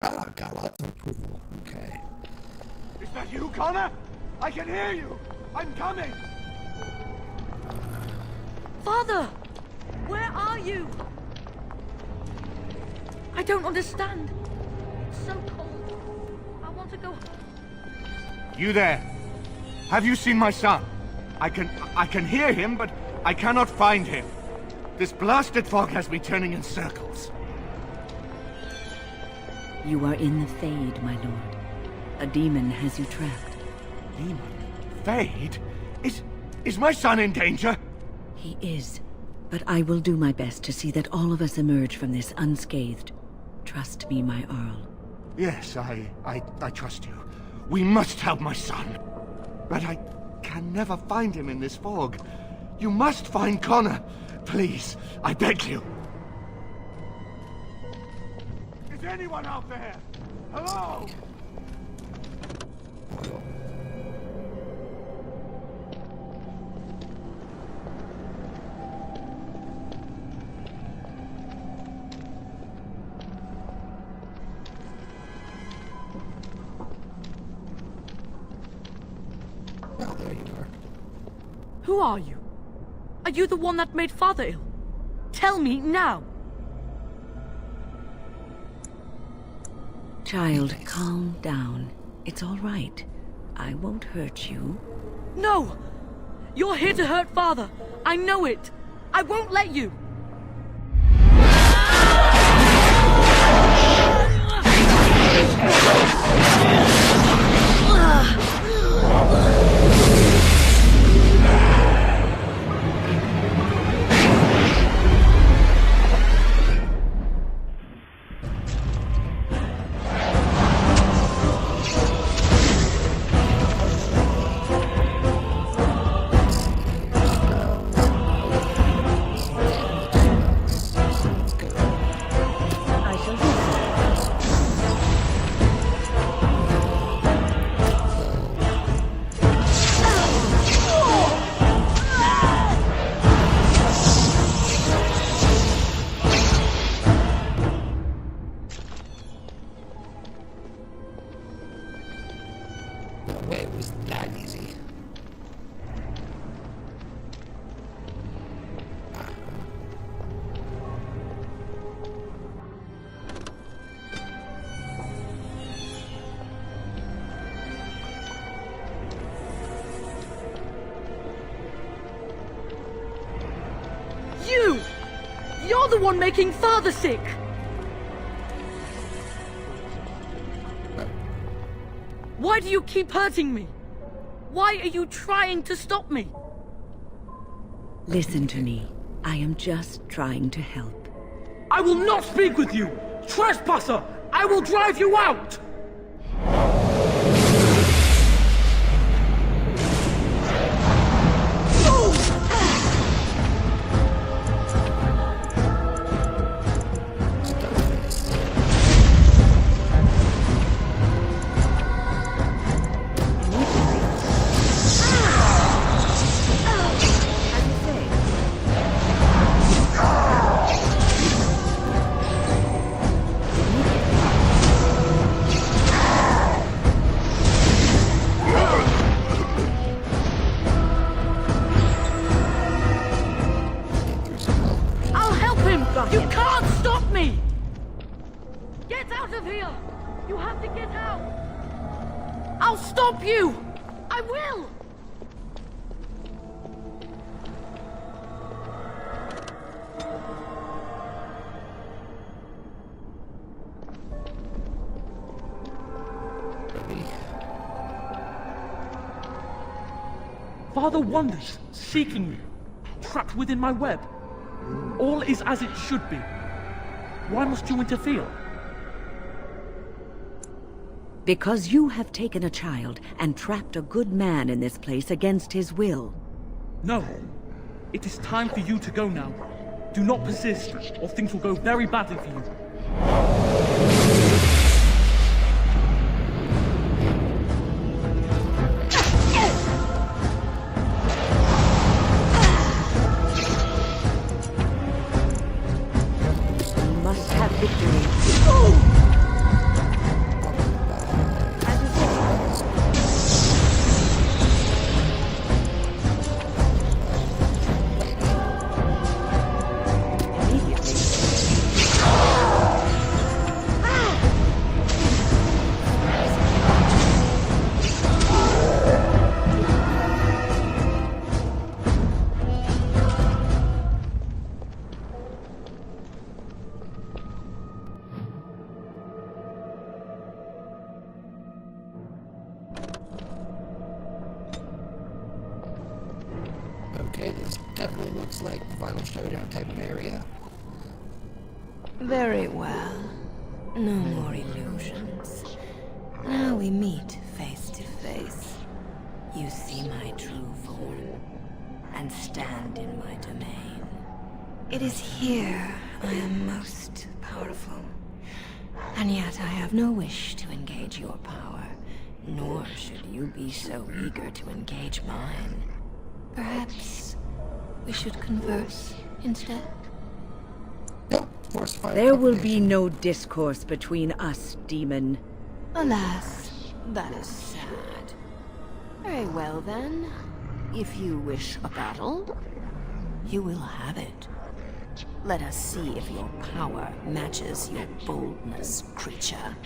Ah, got lots of approval. Okay. Is that you, Connor? I can hear you! I'm coming! Father! Where are you? I don't understand. It's so cold. I want to go home. You there? Have you seen my son? I can hear him, but I cannot find him. This blasted fog has me turning in circles. You are in the Fade, my lord. A demon has you trapped. Demon? Fade? Is my son in danger? He is. But I will do my best to see that all of us emerge from this unscathed. Trust me, my Earl. Yes, I trust you. We must help my son. But I can never find him in this fog. You must find Connor. Please, I beg you. Is anyone out there? Hello? Who are you? Are you the one that made Father ill? Tell me now! Child, calm down. It's all right. I won't hurt you. No! You're here to hurt Father. I know it. I won't let you. You're the one making Father sick! Why do you keep hurting me? Why are you trying to stop me? Listen to me. I am just trying to help. I will not speak with you! Trespasser! I will drive you out! You can't stop me! Get out of here! You have to get out! I'll stop you! I will! Father wanders, seeking me, trapped within my web. All is as it should be. Why must you interfere? Because you have taken a child and trapped a good man in this place against his will. No. It is time for you to go now. Do not persist, or things will go very badly for you. Okay, this definitely looks like Final Showdown type of area. Very well. No more illusions. Now we meet face to face. You see my true form, and stand in my domain. It is here I am most powerful. And yet I have no wish to engage your power, nor should you be so eager to engage mine. Perhaps we should converse instead? There will be no discourse between us, demon. Alas, that is sad. Very well then. If you wish a battle, you will have it. Let us see if your power matches your boldness, creature.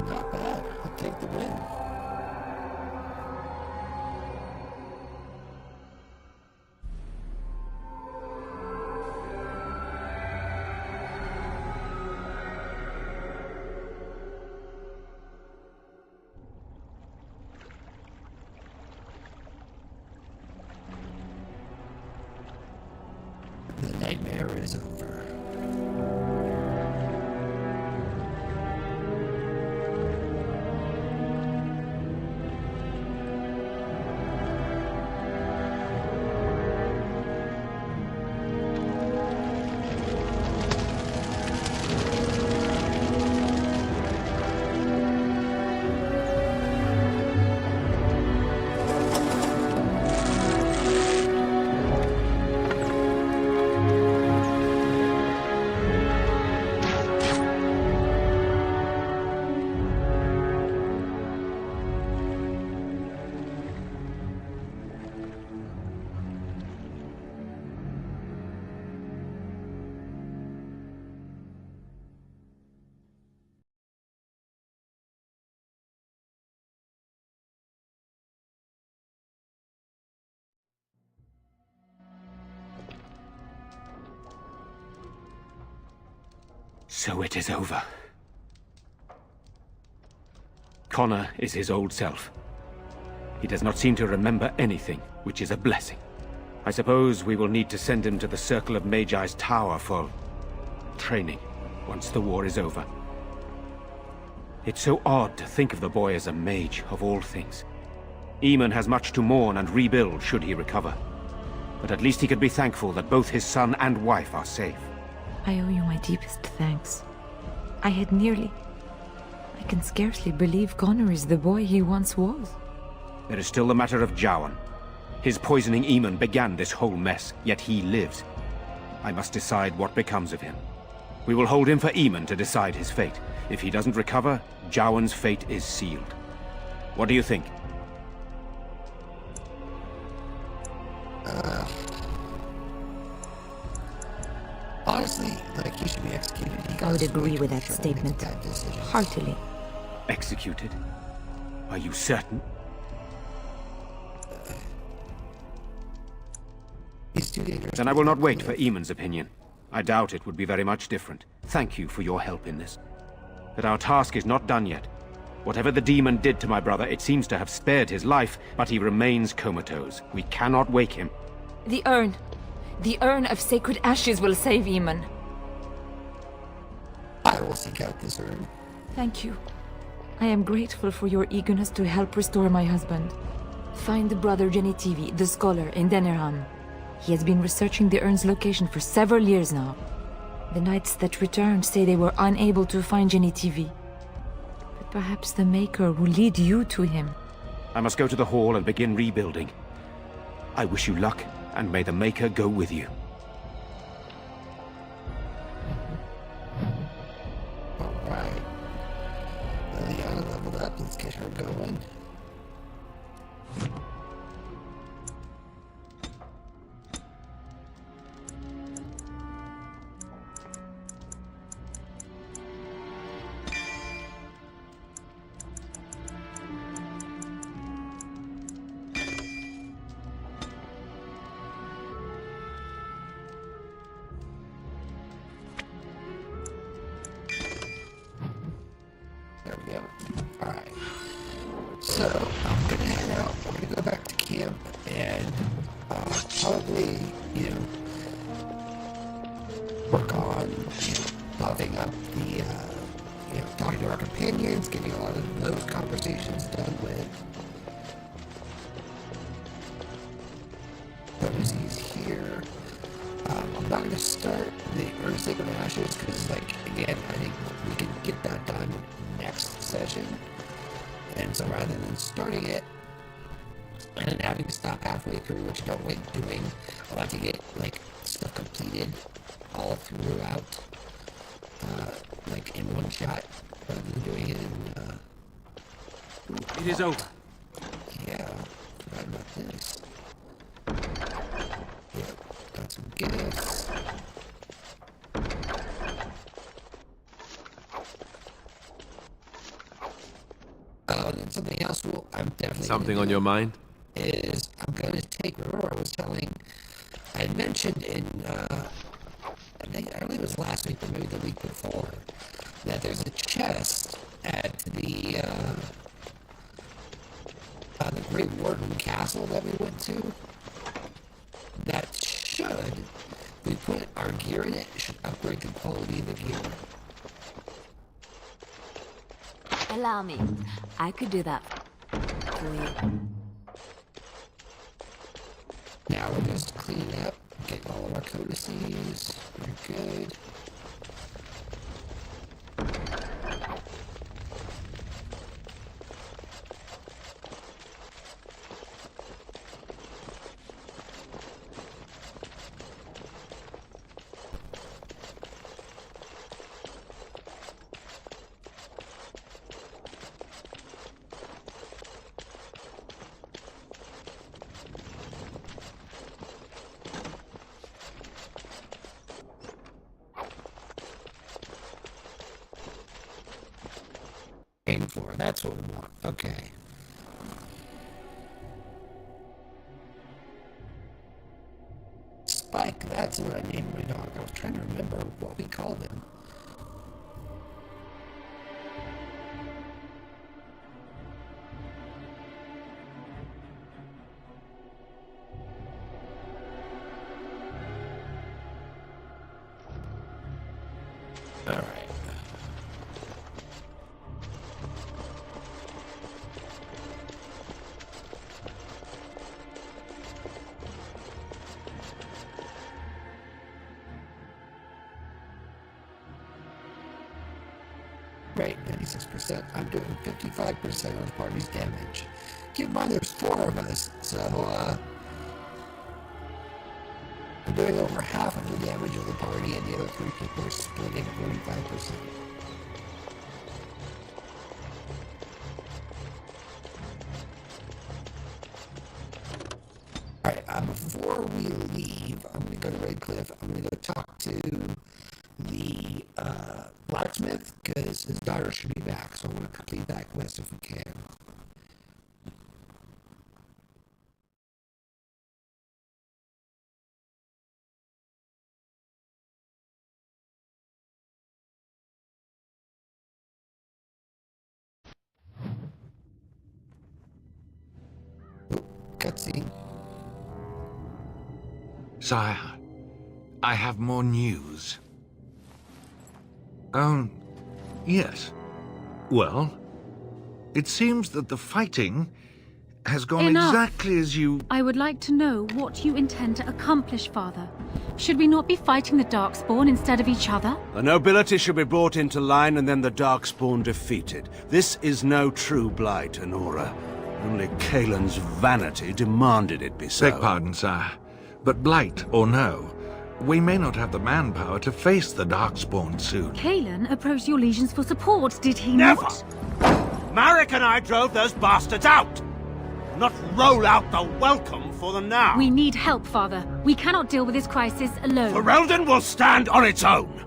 Not bad. I'll take the win. The nightmare is over. So it is over. Connor is his old self. He does not seem to remember anything, which is a blessing. I suppose we will need to send him to the Circle of Magi's tower for training, once the war is over. It's so odd to think of the boy as a mage, of all things. Eamon has much to mourn and rebuild should he recover. But at least he could be thankful that both his son and wife are safe. I owe you my deepest thanks. I had nearly... I can scarcely believe Connor is the boy he once was. There is still the matter of Jowan. His poisoning Eamon began this whole mess, yet he lives. I must decide what becomes of him. We will hold him for Eamon to decide his fate. If he doesn't recover, Jowan's fate is sealed. What do you think? Honestly, like, he should be executed. I would agree with that statement. Heartily. Executed? Are you certain? He's too dangerous. Then I will not wait for Eamon's opinion. I doubt it would be very much different. Thank you for your help in this. But our task is not done yet. Whatever the demon did to my brother, it seems to have spared his life, but he remains comatose. We cannot wake him. The urn. The urn of sacred ashes will save Eamon. I will seek out this urn. Thank you. I am grateful for your eagerness to help restore my husband. Find the brother Genitivi, the scholar, in Deneram. He has been researching the urn's location for several years now. The knights that returned say they were unable to find Genitivi. But perhaps the Maker will lead you to him. I must go to the hall and begin rebuilding. I wish you luck, and may the Maker go with you. Alright. Leliana leveled up. Let's get her going. There we go. Alright. So, I'm gonna head out. I'm gonna go back to camp and probably, work on, buffing up the, talking to our companions, getting a lot of those conversations done with. Posey's here. I'm not going to start the Urn of Sacred Ashes because, again, I think we can get that done next session. And so rather than starting it and then having to stop halfway through, which I don't like doing, I like to get, stuff completed all throughout, in one shot, rather than doing it in, It is over. Yeah, forgot about this. Yep, got some gifts. Oh, and then something else I'm definitely Something on your mind? Is I'm going to take, remember I was telling, I had mentioned in, I believe it was last week or maybe the week before, that there's a chest at the Great Warden Castle that we went to. That should, if we put our gear in it, should upgrade the quality of the gear. Allow me. I could do that for you. Now we're just cleaning up, getting all of our codices. We're good. Aim for, that's what we want. Okay. Spike, that's what I named my dog. I was trying to remember what we called him. Alright. Right, 96%. I'm doing 55% of the party's damage. keep in mind there's 4 of us, so I'm doing over half of the damage of the party, and the other 3 people are splitting 45%. Alright, before we leave, I'm going to go to Redcliffe. I'm going to go talk to the blacksmith, because his daughter should be back, so I want to complete that quest if we can. Cutscene. Sire, I have more news. Yes. Well, it seems that the fighting has gone Enough. exactly as you... I would like to know what you intend to accomplish, Father. Should we not be fighting the Darkspawn instead of each other? The nobility should be brought into line and then the Darkspawn defeated. This is no true blight, Anora. Only Kaelin's vanity demanded it be so. Beg pardon, sire. But blight or no, we may not have the manpower to face the Darkspawn soon. Kaelin approached your legions for support, did he Never! not? Marek and I drove those bastards out! Not roll out the welcome for them now! We need help, Father. We cannot deal with this crisis alone. Ferelden will stand on its own!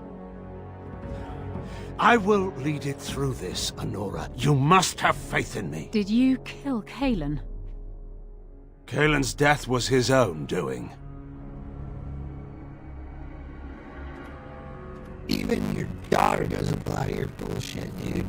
I will lead it through this, Anora. You must have faith in me. Did you kill Kaelin? Kaelin's death was his own doing. Even your daughter doesn't buy your bullshit, dude.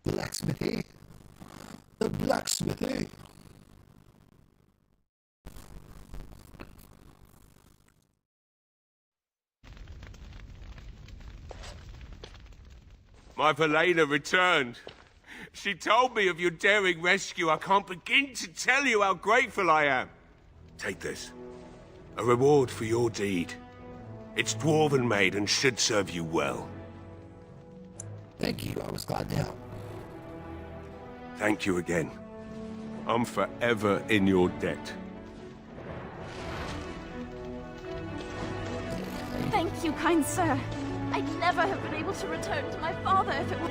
Blacksmithy. The blacksmithy. My Valena returned. She told me of your daring rescue. I can't begin to tell you how grateful I am. Take this. A reward for your deed. It's dwarven made and should serve you well. Thank you. I was glad to help. Thank you again. I'm forever in your debt. Thank you, kind sir. I'd never have been able to return to my father if it were...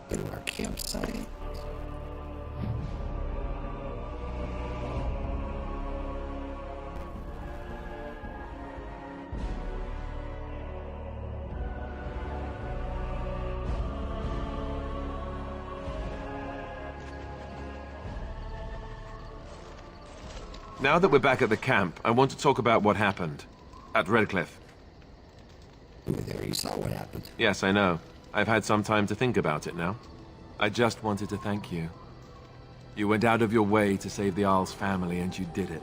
Go to our campsite. Now that we're back at the camp, I want to talk about what happened. At Redcliffe. You were there, you saw what happened. Yes, I know. I've had some time to think about it now. I just wanted to thank you. You went out of your way to save the Arl's family, and you did it.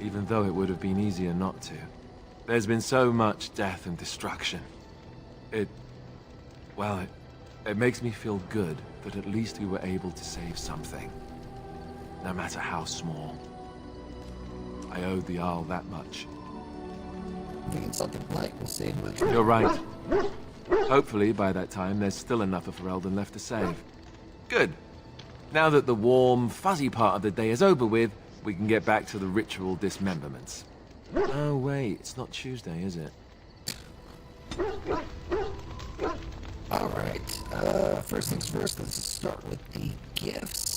Even though it would have been easier not to. There's been so much death and destruction. It makes me feel good that at least we were able to save something. No matter how small. I owed the Arl that much. I think it's something like the same much. You're right. Hopefully, by that time, there's still enough of Ferelden left to save. Good. Now that the warm, fuzzy part of the day is over with, we can get back to the ritual dismemberments. Oh, wait, it's not Tuesday, is it? Alright, first things first, let's start with the gifts.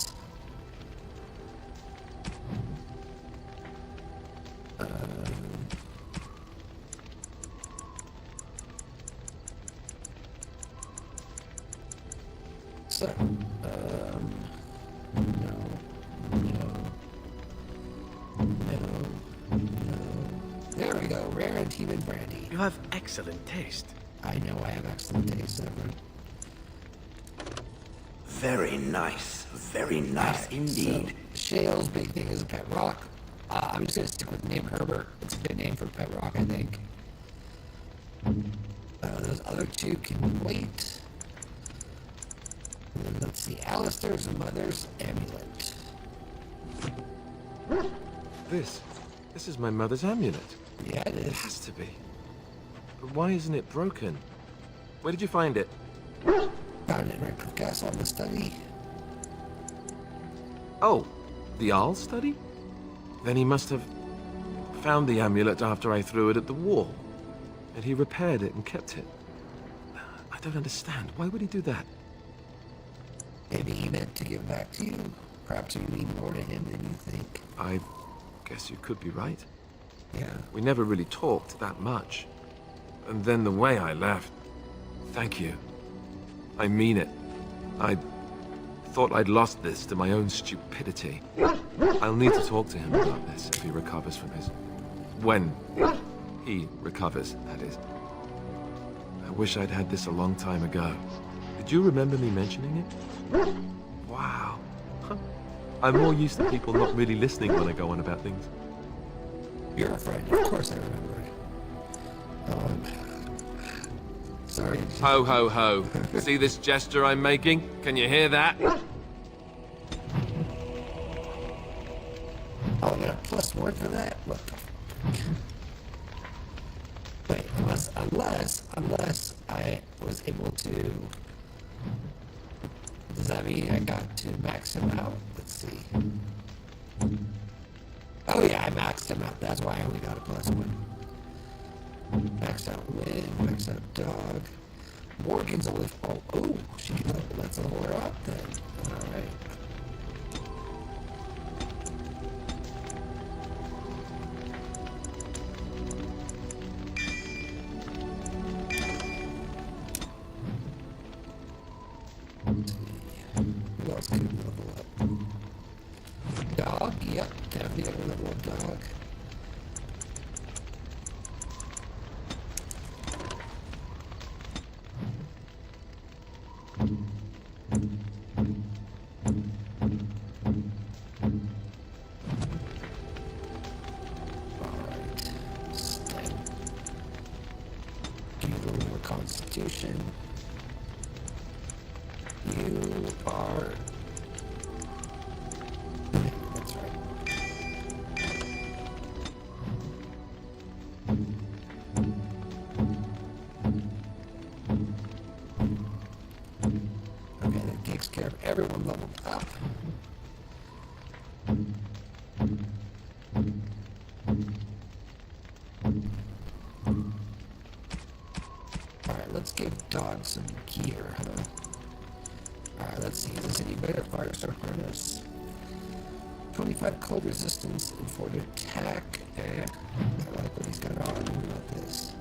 There we go, rare Antietam brandy. You have excellent taste. I know I have excellent taste, Everett. Very nice indeed. So, Shale's big thing is a pet rock. I'm just gonna stick with the name Herbert. It's a good name for a pet rock, I think. Those other two can wait. And then let's see, Alistair's mother's amulet. This is my mother's amulet. Yeah, it is. It has to be. But why isn't it broken? Where did you find it? Found it in Redcliffe Castle in the study. Oh, the Arl study? Then he must have found the amulet after I threw it at the wall. And he repaired it and kept it. I don't understand. Why would he do that? Maybe he meant to give back to you. Perhaps you mean more to him than you think. I guess you could be right. Yeah. We never really talked that much. And then the way I left... Thank you. I mean it. I thought I'd lost this to my own stupidity. I'll need to talk to him about this if he recovers from his... When he recovers, that is. I wish I'd had this a long time ago. Did you remember me mentioning it? Wow. I'm more used to people not really listening when I go on about things. You're a friend. Of course I remember it. Sorry. Ho, ho, ho. See this gesture I'm making? Can you hear that? Oh, I got a +1 for that? What the Wait, unless I was able to... Does that mean I got to max him out? Let's see. Oh yeah, I maxed him out. That's why I only got a +1. Maxed out Win, maxed out Dog. Morgan's only... Oh, she let's level her up then. Alright. Who else can level up? Dog? Yep, definitely gonna level up Dog. Alright. Stem. Give you a little more constitution. You are... That's right. Okay, that takes care of everyone leveled up. Alright, let's give Dog some gear, huh? Alright, let's see. Is this any better? Firestar Furnace. 25 cold resistance and 40 attack. And I like what he's got on. What about this?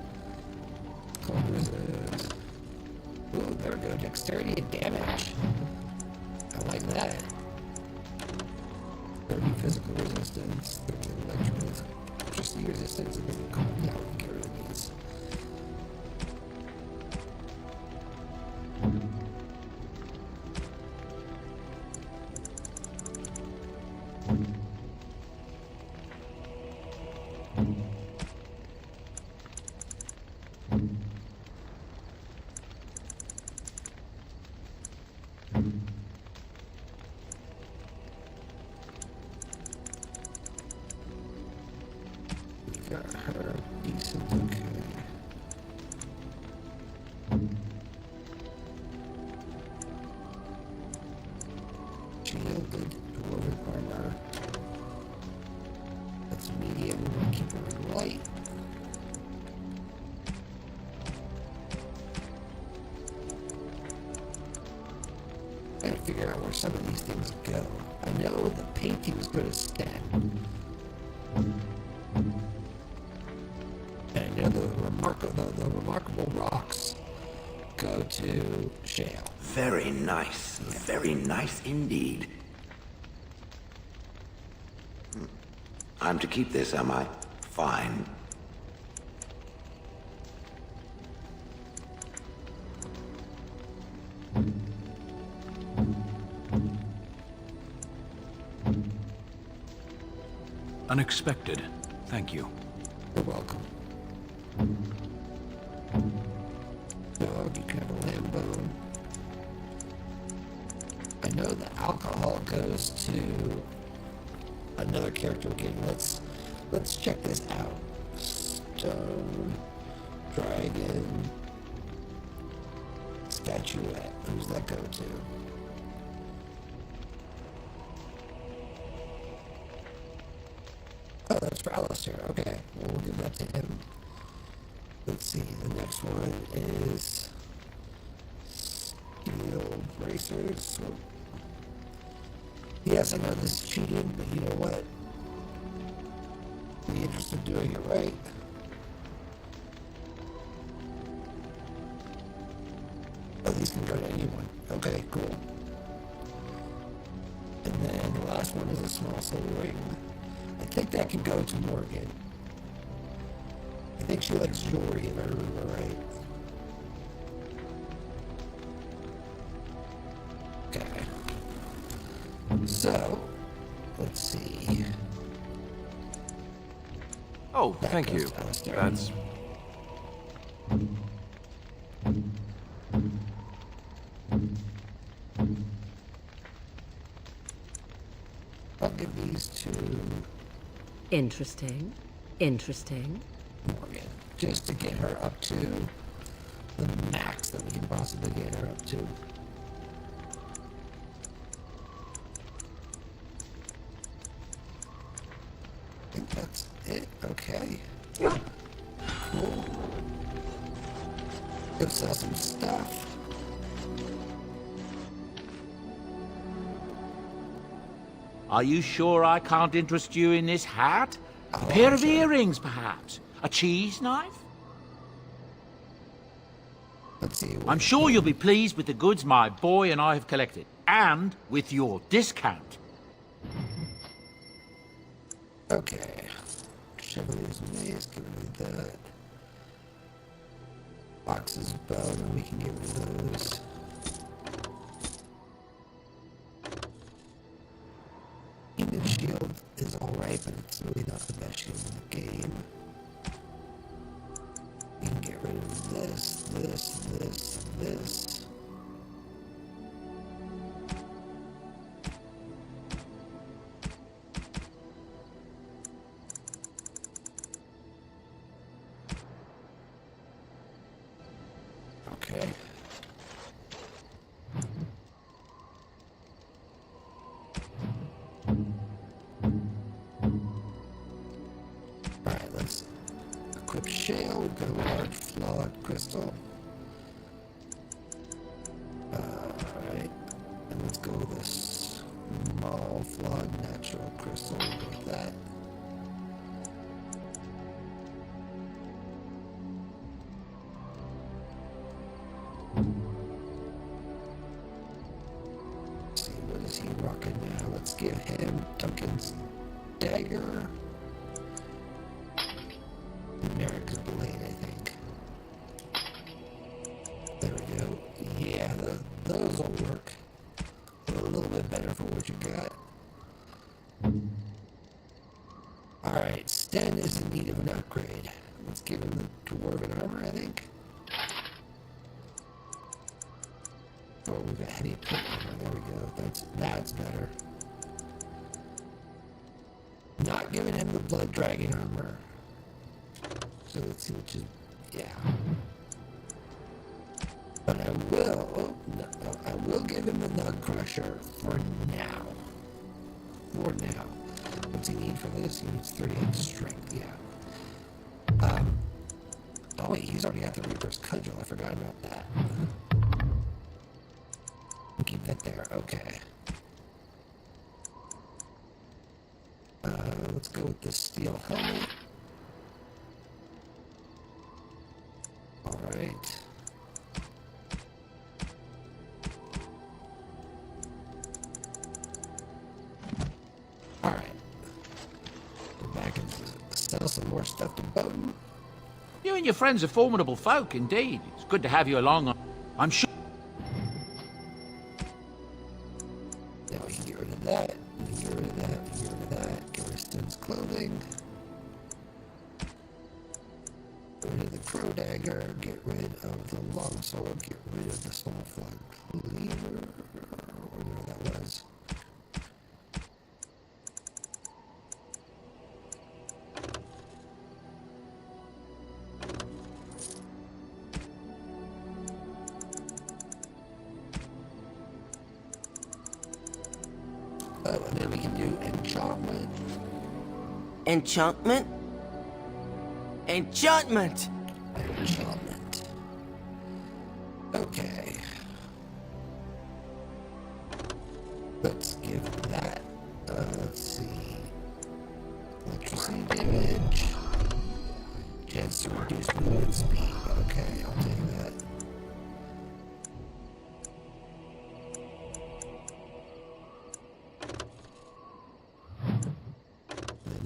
Cold resist. Ooh, there we go. Dexterity and damage. I like that. 30 physical resistance. 13 electricity resistance. And then cold. Yeah, we can get rid of these. got her decent, okay. Shielded dwarven armor. That's medium, we'll keep her light. Gotta figure out where some of these things go. I know the painting's gonna stand. And I know the remarkable rocks go to Shale. Very nice. Very nice indeed. I'm to keep this, am I? Fine. Unexpected. Thank you. You're welcome. Dog, you can have a lamb bone. I know the alcohol goes to another character again. Let's check this out. Stone dragon statuette. Who's that go to? Oh, that's for Alistair. Okay, well, we'll give that to him. Let's see, the next one is steel bracers. Yes, I know this is cheating, but you know what? Be interested in doing it right. Oh, these can go to anyone. Okay, cool. And then the last one is a small silver ring. I think that can go to Morgan. I think she likes jewelry, if I remember right. Okay. So, let's see. Oh, That thank goes you. to Alistair. That's... I'll give these to Interesting. Interesting. Morgan, just to get her up to the max that we can possibly get her up to. I think that's it. Okay. Cool. Go sell some stuff. Are you sure I can't interest you in this hat? A pair of earrings, perhaps? A cheese knife? Let's see. I'm sure you'll be pleased with the goods my boy and I have collected, and with your discount. Okay. Chevalier's mace, get rid of that. Boxes of bone, and we can get rid of those. Even shield is alright, but it's really not the best shield in the game. We can get rid of this, this. Okay. Alright, let's equip Shale. We've got a large flawed crystal. Alright. And let's go with this small flawed natural crystal. We'll go with that. Let's see, what is he rocking now? Let's give him Duncan's dagger. America's blade, I think. There we go. Yeah, those will work. A little bit better for what you got. Alright, Sten is in need of an upgrade. Let's give him the dwarven armor, I think. Oh, we've got heavy plate armor. There we go. That's better. Not giving him the blood dragon armor. So let's see which is, yeah. But I will, I will give him the Nug Crusher for now. For now. What's he need for this? He needs 38 strength, yeah. Oh wait, he's already got the Reaper's Cudgel. I forgot about that. Keep that there, okay. Let's go with the steel helmet. Alright. Alright. Go back and sell some more stuff to Bowden. You and your friends are formidable folk, indeed. It's good to have you along. I'm sure. Now we can get rid of that. We can get rid of that. We can get rid of that. Get rid of Stin's clothing. Get rid of the crow dagger. Get rid of the longsword. Get rid of the soulflower cleaver. Whatever that was. Oh, and then we can do enchantment. Enchantment? Enchantment! Enchantment. Okay. Let's give that, let's see. Electricity damage. Chance to reduce movement speed. Okay, I'll take that.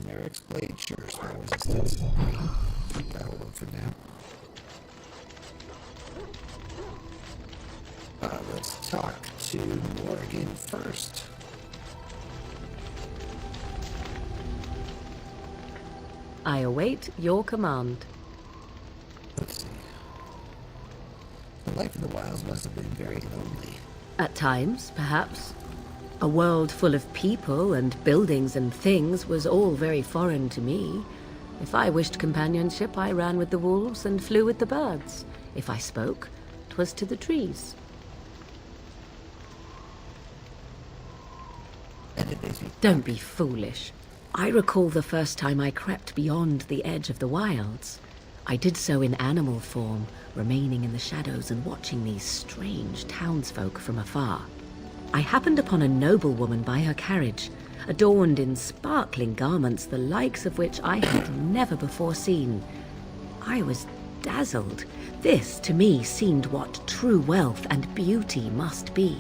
Merrick's blade, sure, spell resistance. Keep that one for now. Let's talk to Morrigan first. I await your command. Let's see. The life in the wilds must have been very lonely. At times, perhaps. A world full of people and buildings and things was all very foreign to me. If I wished companionship, I ran with the wolves and flew with the birds. If I spoke, 'twas to the trees. Don't be foolish. I recall the first time I crept beyond the edge of the wilds. I did so in animal form, remaining in the shadows and watching these strange townsfolk from afar. I happened upon a noblewoman by her carriage, adorned in sparkling garments the likes of which I had never before seen. I was dazzled. This, to me, seemed what true wealth and beauty must be.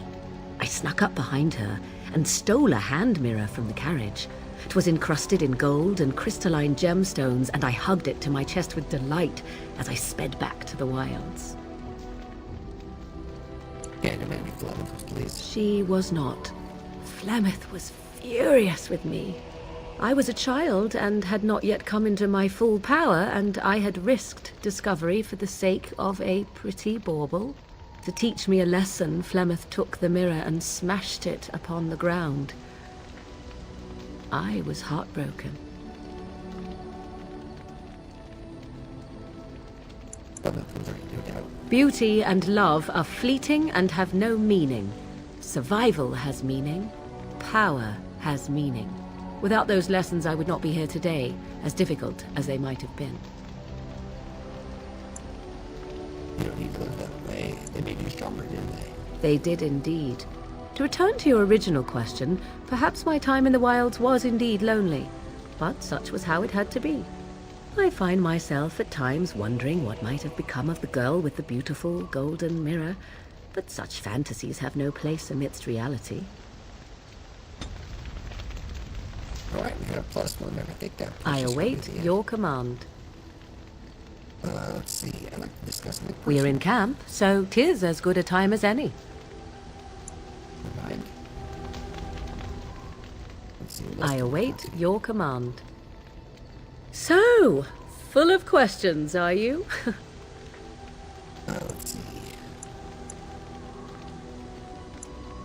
I snuck up behind her and stole a hand mirror from the carriage. It was encrusted in gold and crystalline gemstones, and I hugged it to my chest with delight as I sped back to the wilds. She was not. Flemeth was furious with me. I was a child and had not yet come into my full power, and I had risked discovery for the sake of a pretty bauble. To teach me a lesson, Flemeth took the mirror and smashed it upon the ground. I was heartbroken. Beauty and love are fleeting and have no meaning. Survival has meaning. Power has meaning. Without those lessons, I would not be here today, as difficult as they might have been. You don't need to live that way. They made you stronger, didn't they? They did indeed. To return to your original question, perhaps my time in the wilds was indeed lonely, but such was how it had to be. I find myself at times wondering what might have become of the girl with the beautiful golden mirror, but such fantasies have no place amidst reality. Alright, we got a +1 there. I think that I await your command. Let's see, I like to discuss the We are in camp, so 'tis as good a time as any. Mind. I await your command. So, full of questions, are you? Let's see.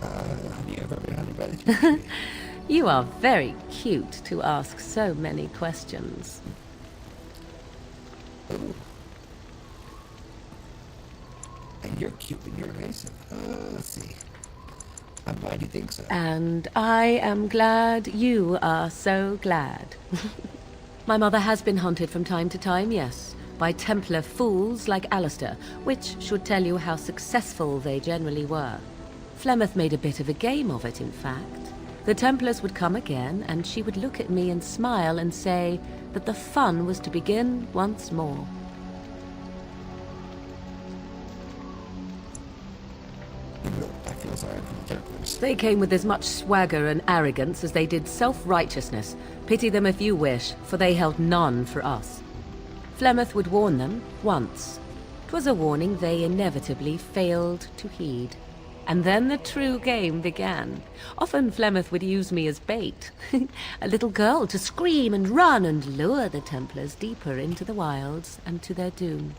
Have you ever been hunted by the tree? You are very cute to ask so many questions. Ooh. And you're cute and you're evasive. Let's see. Why do you think so? And I am glad you are so glad. My mother has been hunted from time to time, yes, by Templar fools like Alistair, which should tell you how successful they generally were. Flemeth made a bit of a game of it, in fact. The Templars would come again, and she would look at me and smile and say that the fun was to begin once more. I feel sorry for the Templars. They came with as much swagger and arrogance as they did self-righteousness. Pity them if you wish, for they held none for us. Flemeth would warn them once. 'Twas a warning they inevitably failed to heed. And then the true game began. Often Flemeth would use me as bait. A little girl to scream and run and lure the Templars deeper into the wilds and to their doom.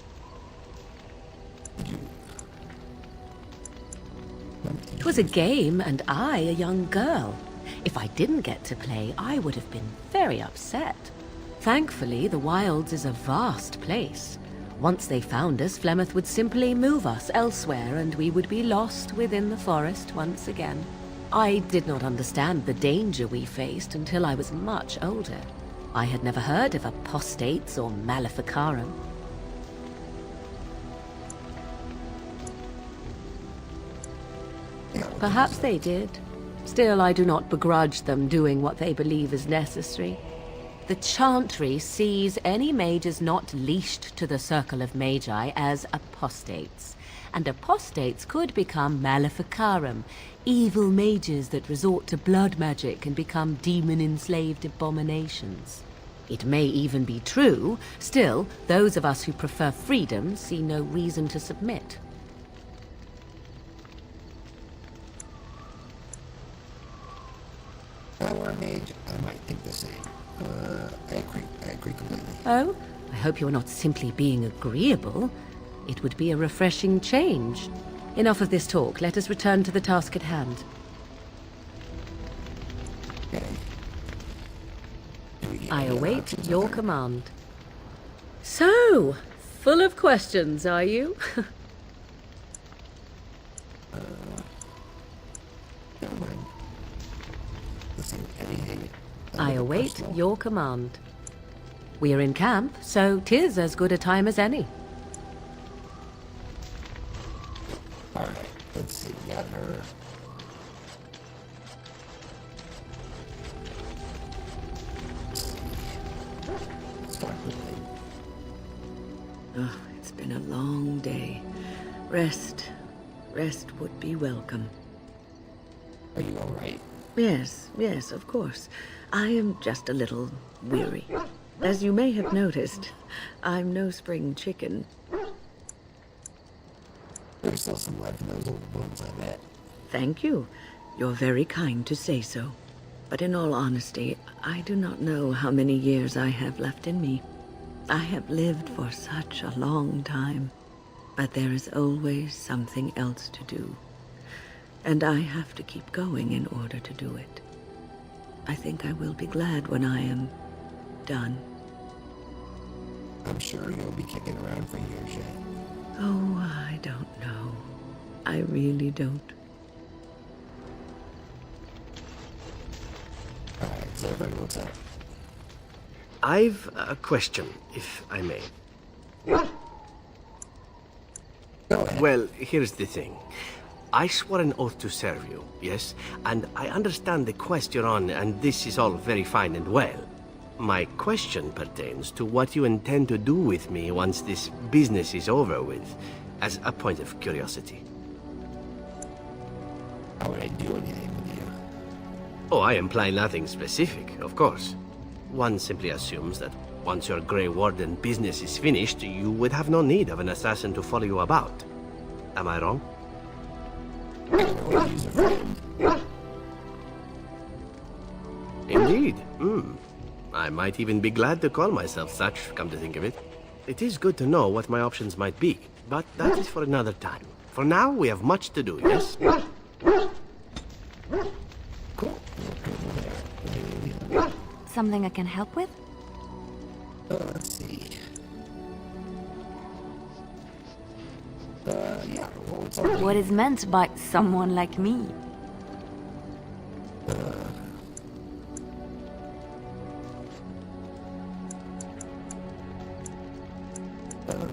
It was a game, and I a young girl. If I didn't get to play, I would have been very upset. Thankfully, the wilds is a vast place. Once they found us, Flemeth would simply move us elsewhere, and we would be lost within the forest once again. I did not understand the danger we faced until I was much older. I had never heard of apostates or maleficarum. Perhaps they did. Still, I do not begrudge them doing what they believe is necessary. The Chantry sees any mages not leashed to the Circle of Magi as apostates, and apostates could become maleficarum, evil mages that resort to blood magic and become demon-enslaved abominations. It may even be true. Still, those of us who prefer freedom see no reason to submit. If I were a mage, I might think the same. I agree completely. Oh? I hope you're not simply being agreeable. It would be a refreshing change. Enough of this talk. Let us return to the task at hand. Okay. I await your command. So, full of questions, are you? Never mind. Let's see, anything. I await your command. We are in camp, so 'tis as good a time as any. Alright, let's see, we got her. Let's start with Oh, it's been a long day. Rest would be welcome. Are you alright? Yes, of course. I am just a little weary. As you may have noticed, I'm no spring chicken. There's still some life in those old bones, I bet. Thank you. You're very kind to say so. But in all honesty, I do not know how many years I have left in me. I have lived for such a long time. But there is always something else to do. And I have to keep going in order to do it. I think I will be glad when I am done. I'm sure you'll be kicking around for years yet. Oh, I don't know. I really don't. Alright, so everybody what's up? I've a question, if I may. Go ahead. Well, here's the thing. I swore an oath to serve you, yes? And I understand the quest you're on, and this is all very fine and well. My question pertains to what you intend to do with me once this business is over with, as a point of curiosity. How would I do anything with you? Oh, I imply nothing specific, of course. One simply assumes that once your Grey Warden business is finished, you would have no need of an assassin to follow you about. Am I wrong? Indeed. I might even be glad to call myself such, come to think of it. It is good to know what my options might be, but that is for another time. For now, we have much to do, yes? Something I can help with? Let's see. Yeah. Well, it's already... What is meant by someone like me?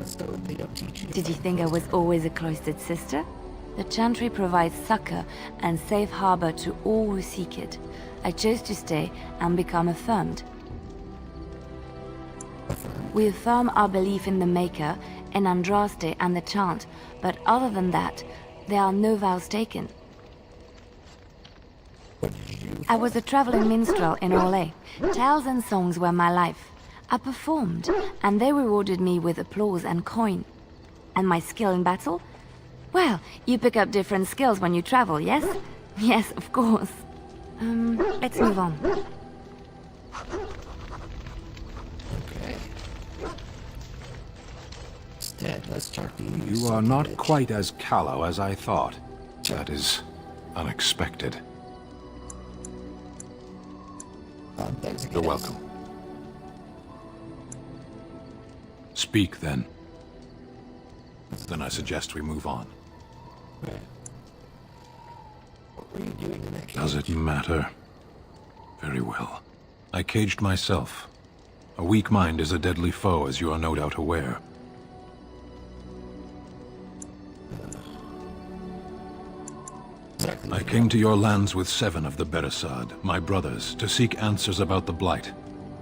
So they don't teach you. Did you think I was always a cloistered sister? The Chantry provides succor and safe harbor to all who seek it. I chose to stay and become affirmed. We affirm our belief in the Maker, in Andraste and the Chant, but other than that, there are no vows taken. I was a traveling minstrel in Orlais. Tales and songs were my life. I performed, and they rewarded me with applause and coin. And my skill in battle? Well, you pick up different skills when you travel, yes? Yes, of course. Let's move on. Okay. Instead, let's talk to you. You are not quite as callow as I thought. That is unexpected. Thanks again. You're welcome. Speak, then. Then I suggest we move on. Right. What were you doing in that cage? Does it matter? Very well. I caged myself. A weak mind is a deadly foe, as you are no doubt aware. I came to your lands with 7 of the Beresad, my brothers, to seek answers about the Blight.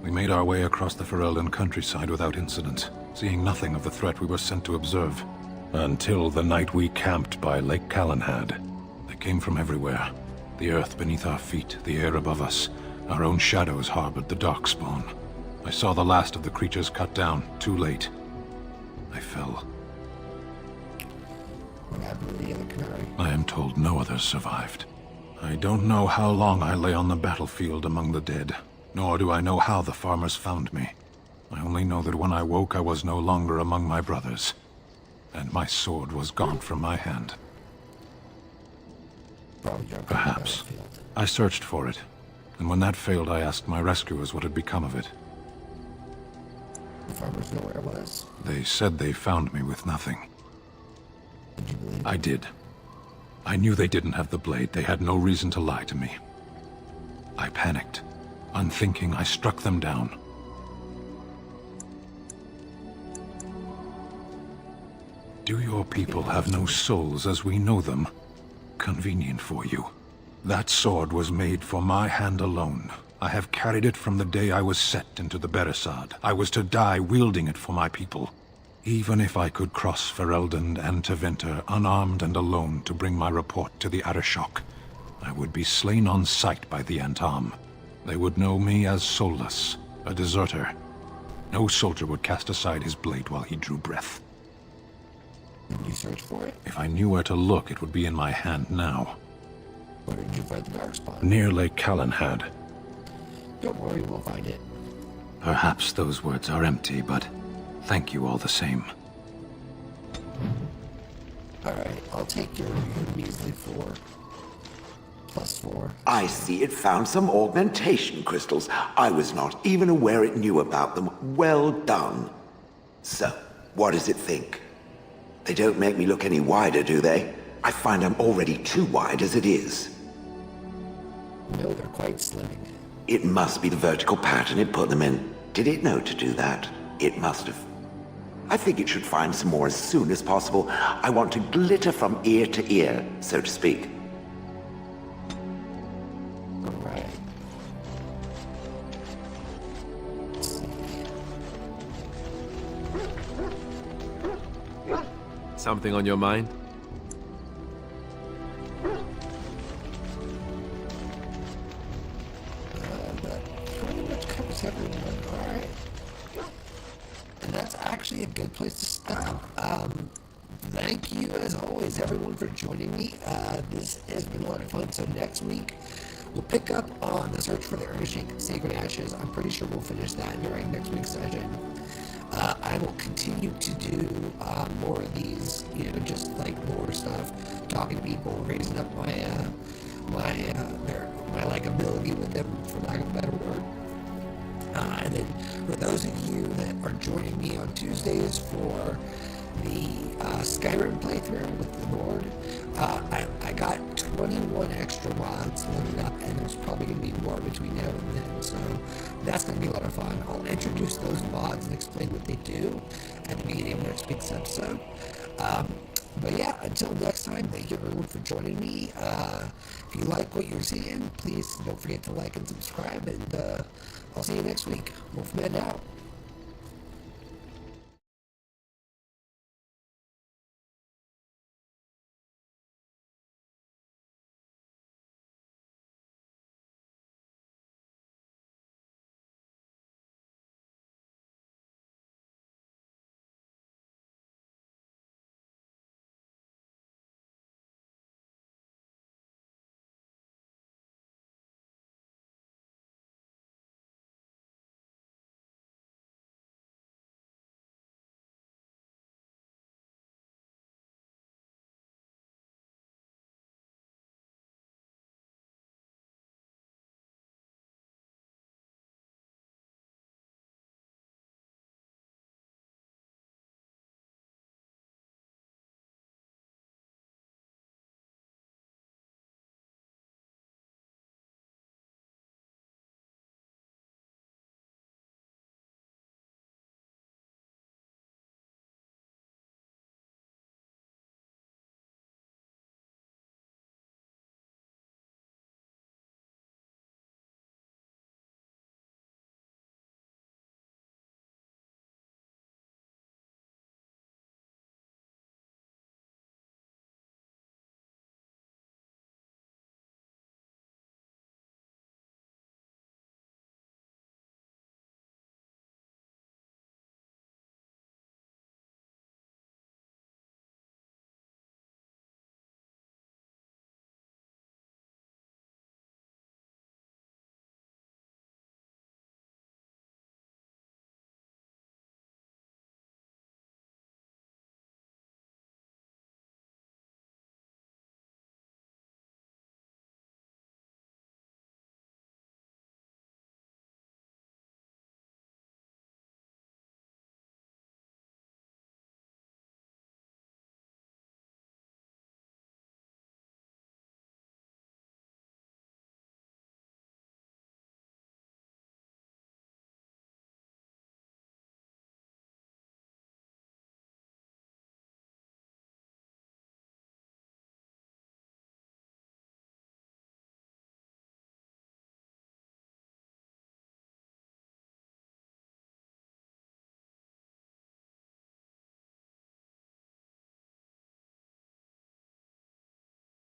We made our way across the Ferelden countryside without incident, seeing nothing of the threat we were sent to observe. Until the night we camped by Lake Calenhad. They came from everywhere. The earth beneath our feet, the air above us. Our own shadows harbored the Darkspawn. I saw the last of the creatures cut down, too late. I fell. What happened to the other canary? I am told no others survived. I don't know how long I lay on the battlefield among the dead, nor do I know how the farmers found me. I only know that when I woke I was no longer among my brothers, and my sword was gone from my hand. Perhaps. I searched for it, and when that failed I asked my rescuers what had become of it. The farmers know where it was. They said they found me with nothing. I did. I knew they didn't have the blade. They had no reason to lie to me. I panicked. Unthinking, I struck them down. Do your people have no souls as we know them? Convenient for you. That sword was made for my hand alone. I have carried it from the day I was set into the Beresad. I was to die wielding it for my people. Even if I could cross Ferelden and Tevinter unarmed and alone to bring my report to the Arishok, I would be slain on sight by the Antam. They would know me as soulless, a deserter. No soldier would cast aside his blade while he drew breath. Did you search for it? If I knew where to look, it would be in my hand now. Where did you find the Darkspawn? Near Lake Calenhad. Don't worry, we'll find it. Perhaps those words are empty, but thank you all the same. Alright, I'll take your measly 4. +4. I see it found some augmentation crystals. I was not even aware it knew about them. Well done. So, what does it think? They don't make me look any wider, do they? I find I'm already too wide as it is. No, they're quite slimming. It must be the vertical pattern it put them in. Did it know to do that? It must have. I think it should find some more as soon as possible. I want to glitter from ear to ear, so to speak. Alright. Something on your mind? That pretty much covers everyone. Alright. And that's actually a good place to stop. Thank you, as always, everyone, for joining me. This has been a lot of fun. So next week, we'll pick up on the search for the Urnashik Sacred Ashes. I'm pretty sure we'll finish that during next week's session. I will continue to do more of these, just like more stuff, talking to people, raising up my likability with them, for lack of a better word. And then for those of you that are joining me on Tuesdays for the Skyrim playthrough with the board. I got 21 extra mods loaded up, and there's probably going to be more between now and then, so that's going to be a lot of fun. I'll introduce those mods and explain what they do at the beginning of next week's episode. But yeah, until next time, thank you everyone for joining me. If you like what you're seeing, please don't forget to like and subscribe, and I'll see you next week. Wolfman out.